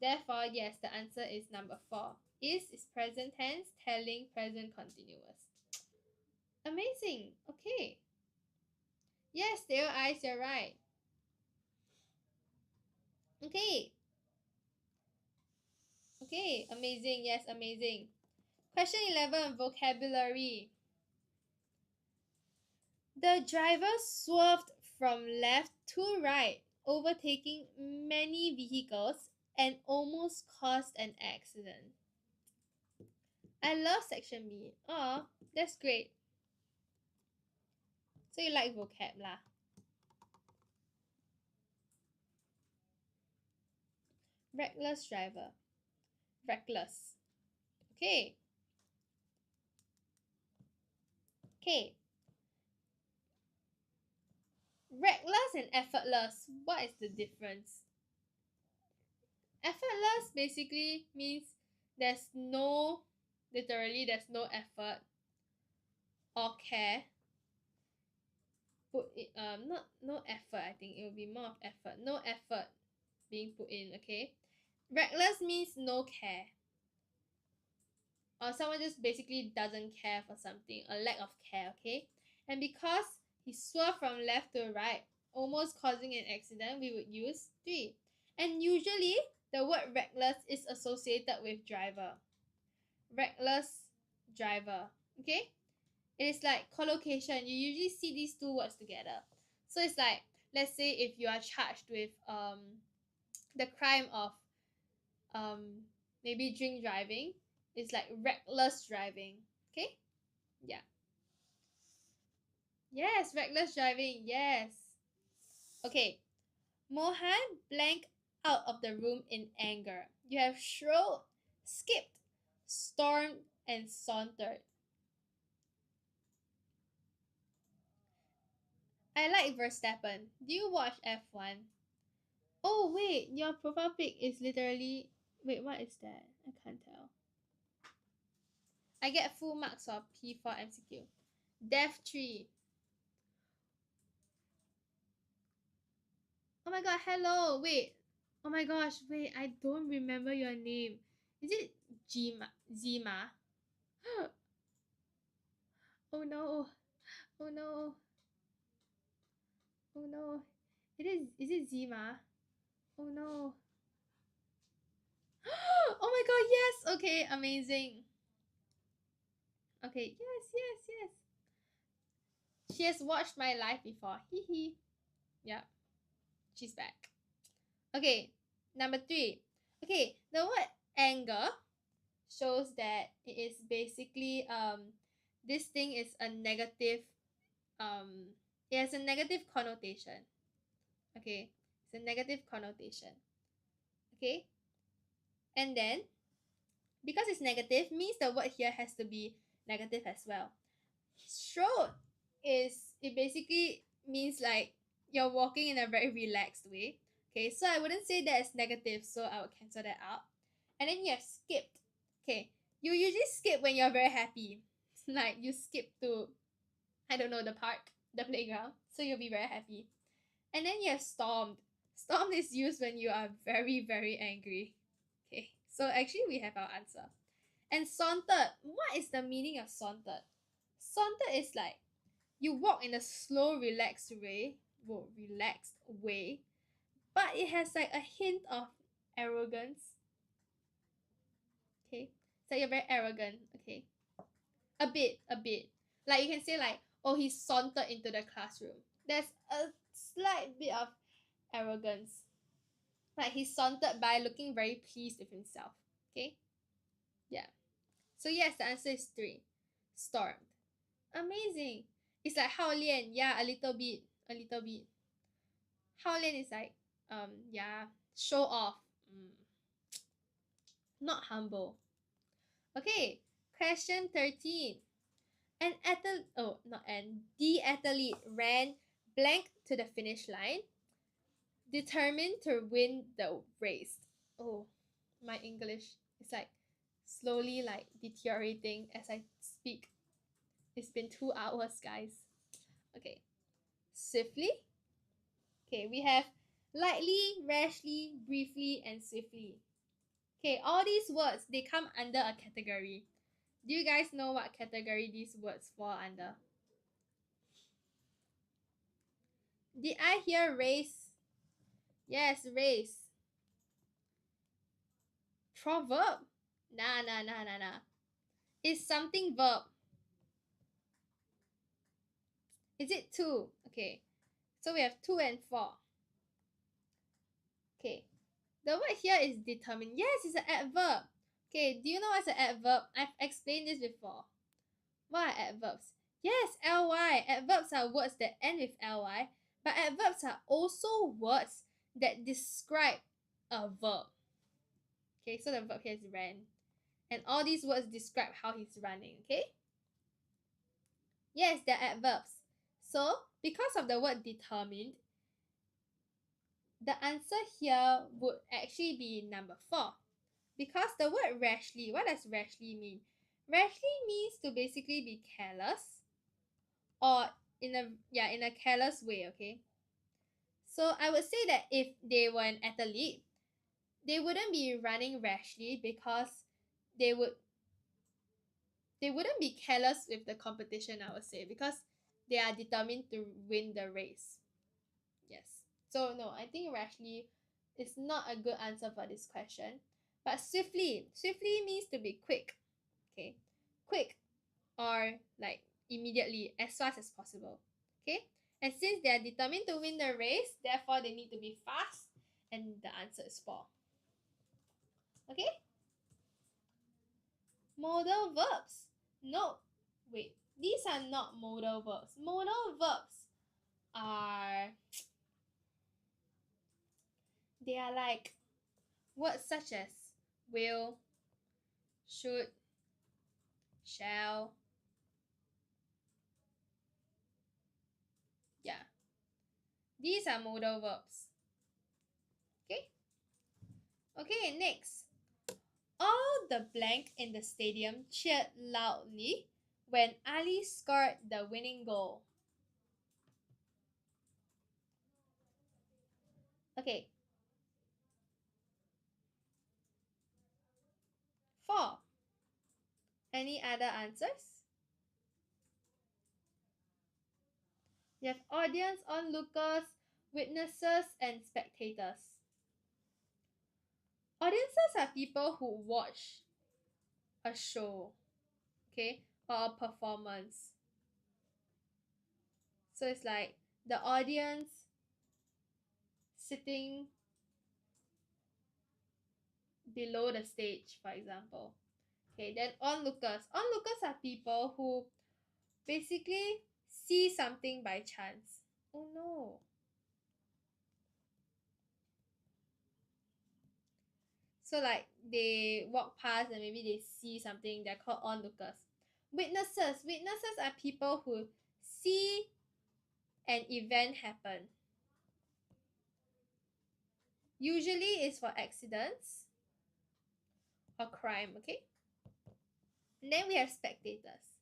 Therefore, yes, the answer is number 4. Is present tense telling present continuous. Amazing. Okay. Yes, Dale Eyes, you're right. Okay. Okay, amazing. Yes, amazing. Question 11, vocabulary. The driver swerved from left to right, overtaking many vehicles and almost caused an accident. I love section B. Oh, that's great. So you like vocab lah. Reckless driver. Reckless. Okay. Okay. Reckless and effortless. What is the difference? Effortless basically means literally there's no effort or care. Not no effort, I think it will be more of effort. No effort being put in, okay? Reckless means no care. Or someone just basically doesn't care for something, a lack of care, okay? And because he swerved from left to right, almost causing an accident, we would use 3. And usually, the word reckless is associated with driver. Reckless driver, okay? It is like collocation. You usually see these two words together. So it's like, let's say if you are charged with the crime of maybe drink driving, it's like reckless driving. Okay? Yeah. Yes, reckless driving. Yes. Okay. Mohan blanked out of the room in anger. You have shrilled, skipped, stormed, and sauntered. I like Verstappen. Do you watch F1? Oh wait, your profile pic is literally... Wait, what is that? I can't tell. I get full marks for P4 MCQ. Dev 3. Oh my god, hello. Wait. Oh my gosh, wait, I don't remember your name. Is it Zima? Oh no. Oh no. Oh no. Is it Zima? Oh no. Oh my god, yes. Okay, amazing. Okay, yes. She has watched my live before. Hee hee. Yeah. She's back. Okay, number 3. Okay, the word anger shows that it is basically this thing is a negative it has a negative connotation. Okay, it's a negative connotation. Okay, and then because it's negative means the word here has to be negative as well. Stroll it basically means like you're walking in a very relaxed way. Okay, so I wouldn't say that is negative, so I would cancel that out. And then you have skipped. Okay, you usually skip when you're very happy. Like you skip to, I don't know, the park, the playground, so you'll be very happy. And then you have stormed. Stormed is used when you are very, very angry. Okay, so actually we have our answer. And sauntered, what is the meaning of sauntered? Sauntered is like you walk in a slow, relaxed way, but it has like a hint of arrogance. Okay, so you're very arrogant. Okay, a bit. Like you can say like, oh, he sauntered into the classroom. There's a slight bit of arrogance. Like he sauntered by looking very pleased with himself. Okay, yeah. So yes, the answer is 3. Stormed. Amazing. It's like Hao Lian. Yeah, a little bit. Hao Lian is like, yeah, show off. Not humble. Okay, question 13. The athlete ran blank to the finish line. Determined to win the race. Oh, my English is like slowly like deteriorating as I speak. It's been 2 hours, guys. Okay. Swiftly. Okay, we have lightly, rashly, briefly, and swiftly. Okay, all these words, they come under a category. Do you guys know what category these words fall under? Did I hear race? Yes, race. Proverb? Nah. It's something verb. Is it 2? Okay. So we have 2 and 4. Okay. The word here is determined. Yes, it's an adverb. Okay, do you know what's an adverb? I've explained this before. What are adverbs? Yes, ly. Adverbs are words that end with ly, but adverbs are also words that describe a verb. Okay, so the verb here is ran. And all these words describe how he's running, okay? Yes, they're adverbs. So, because of the word determined, the answer here would actually be number 4. Because the word rashly, what does rashly mean? Rashly means to basically be careless or in a careless way, okay? So I would say that if they were an athlete, they wouldn't be running rashly because they wouldn't be careless with the competition, I would say, because they are determined to win the race. Yes. So no, I think rashly is not a good answer for this question. But swiftly means to be quick. Okay? Quick or like immediately, as fast as possible. Okay? And since they are determined to win the race, therefore they need to be fast, and the answer is 4. Okay? Modal verbs. No, wait. These are not modal verbs. Modal verbs are, they are like words such as will, should, shall. Yeah. These are modal verbs. Okay? Okay, next. All the blank in the stadium cheered loudly when Ali scored the winning goal. Okay. 4. Any other answers? You have audience, onlookers, witnesses, and spectators. Audiences are people who watch a show, okay, or a performance. So it's like the audience sitting below the stage, for example. Okay, then onlookers. Onlookers are people who basically see something by chance. Oh no. So like they walk past and maybe they see something, they're called onlookers. Witnesses. Witnesses are people who see an event happen. Usually it's for accidents or crime, okay? And then we have spectators.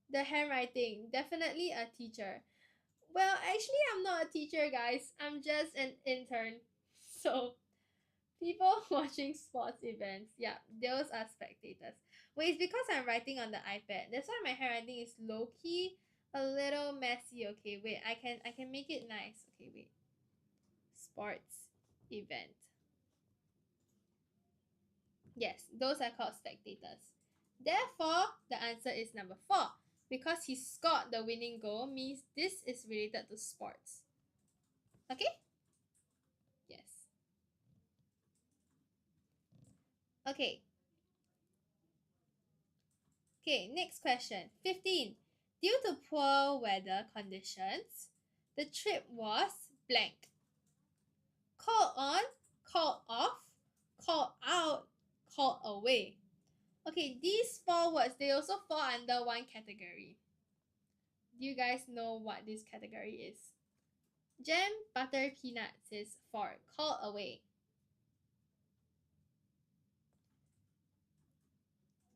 The handwriting, definitely a teacher. Well, actually, I'm not a teacher, guys. I'm just an intern. So, people watching sports events, yeah, those are spectators. Wait, it's because I'm writing on the iPad. That's why my handwriting is low key, a little messy. Okay, wait, I can make it nice. Okay, wait. Sports event. Yes, those are called spectators. Therefore, the answer is number 4. Because he scored the winning goal means this is related to sports. Okay? Yes. Okay. Okay, next question. 15. Due to poor weather conditions, the trip was blank. Called on, called off, called out, called away. Okay, these 4 words, they also fall under one category. Do you guys know what this category is? Jam, butter, peanuts is 4. Call away.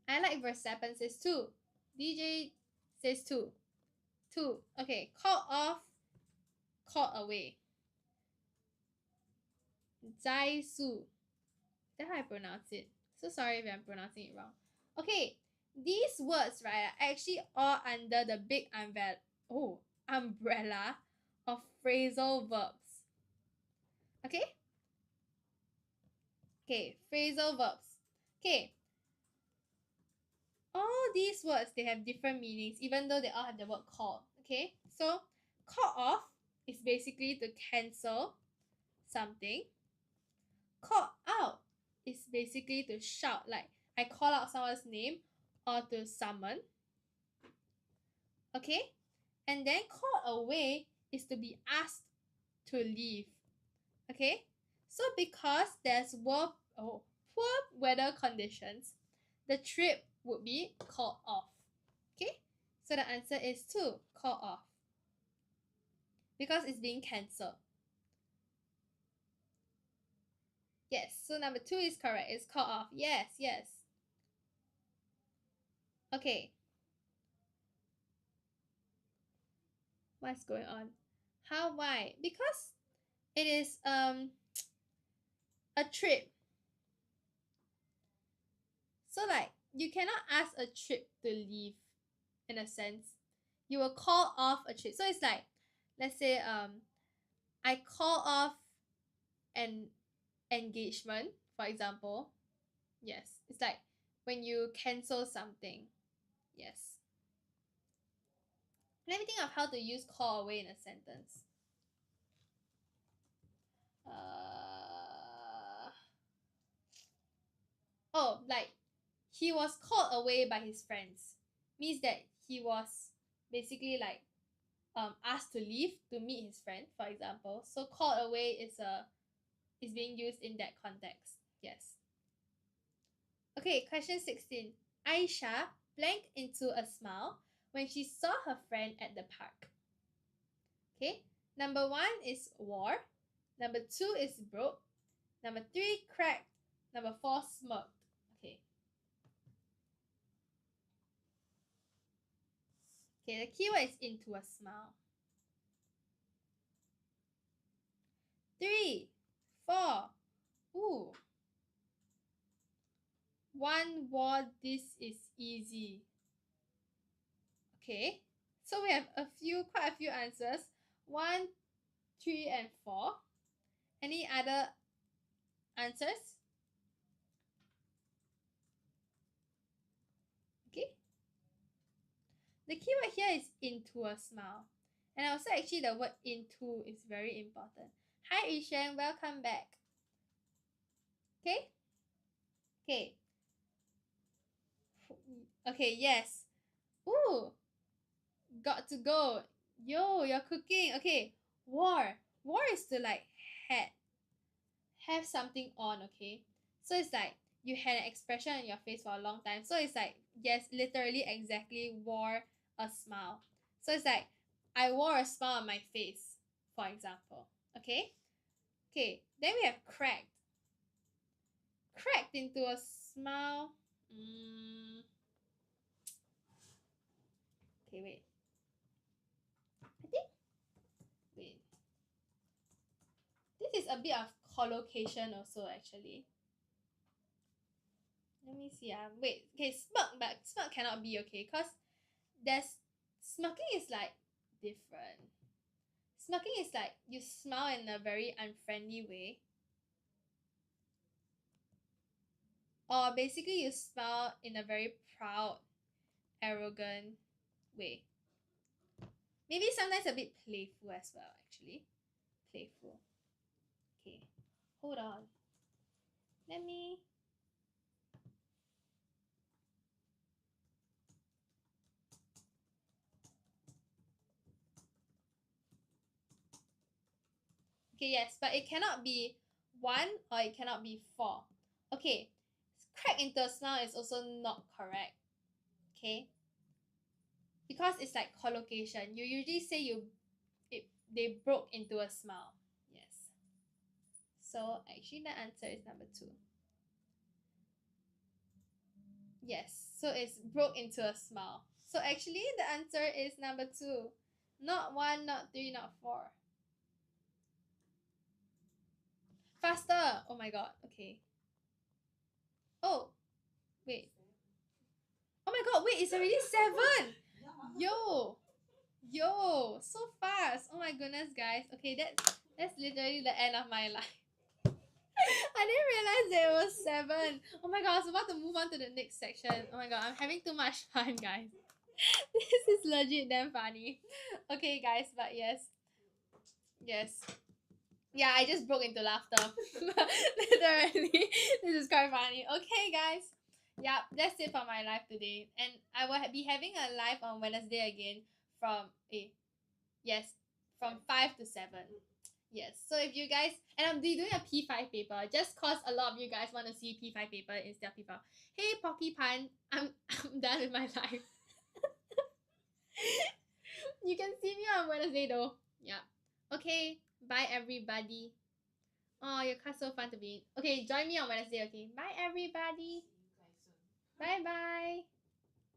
I like verse 7 says 2. DJ says 2. 2. Okay, call off, call away. Zai Su. That's how I pronounce it. So sorry if I'm pronouncing it wrong. Okay, these words, right, are actually all under the big umbrella of phrasal verbs. Okay? Okay, phrasal verbs. Okay. All these words, they have different meanings, even though they all have the word call. Okay? So, call off is basically to cancel something. Call out is basically to shout, like I call out someone's name or to summon. Okay? And then call away is to be asked to leave. Okay? So because there's poor weather conditions, the trip would be called off. Okay? So the answer is 2, call off. Because it's being cancelled. Yes, so number 2 is correct. It's call off. Yes, yes. Okay. What's going on? How, why? Because it is a trip. So like you cannot ask a trip to leave in a sense. You will call off a trip. So it's like, let's say I call off an engagement, for example. Yes. It's like when you cancel something. Yes. Let me think of how to use call away in a sentence. Like he was called away by his friends. Means that he was basically like asked to leave to meet his friend, for example. So called away is being used in that context. Yes. Okay, question 16. Aisha blanked into a smile when she saw her friend at the park. Okay, number 1 is war. Number 2 is broke. Number 3, cracked. Number 4, smirked. Okay. Okay, the keyword is into a smile. 3, 4. Ooh. 1 war, this is easy. Okay, so we have quite a few answers. 1, 3, and 4. Any other answers? Okay. The keyword here is into a smile. And also actually the word into is very important. Hi Ishan, welcome back. Okay? Okay. Okay, yes. Ooh. Got to go. Yo, you're cooking. Okay. War. War is to like have something on, okay? So it's like you had an expression on your face for a long time. So it's like, yes, literally exactly wore a smile. So it's like I wore a smile on my face, for example. Okay? Okay, then we have cracked. Cracked into a smile. Okay, wait. Wait. This is a bit of collocation also, actually. Let me see. Wait. Okay, smirk, but smirk cannot be, okay? Because smirking is like different. Smirking is like you smile in a very unfriendly way. Or basically you smile in a very proud, arrogant way. Maybe sometimes a bit playful as well, actually. Playful. Okay. Hold on. Let me... Okay, yes, but it cannot be 1 or it cannot be 4. Okay. Crack into a smile is also not correct. Okay? Because it's like collocation. You usually say they broke into a smile. Yes. So actually the answer is number 2. Yes, so it's broke into a smile. So actually the answer is number 2. Not 1, not 3, not 4. Faster! Oh my god, okay. Oh, wait. Oh my god, wait, it's already 7! Yo! Yo! So fast! Oh my goodness, guys. Okay, that's literally the end of my life. I didn't realize there was 7. Oh my god, I was about to move on to the next section. Oh my god, I'm having too much fun, guys. This is legit damn funny. Okay, guys, but yes. Yes. Yeah, I just broke into laughter. Literally. This is quite funny. Okay, guys. Yeah, that's it for my live today. And I will be having a live on Wednesday again from yes, from 5 to 7. Yes. So if you guys, and I'm doing a P5 paper just cause a lot of you guys want to see P5 paper instead of P4. Hey Porcupine, I'm done with my life. You can see me on Wednesday though. Yeah. Okay. Bye everybody. Oh, your class so fun to be in. Okay, join me on Wednesday, okay? Bye everybody. Bye bye.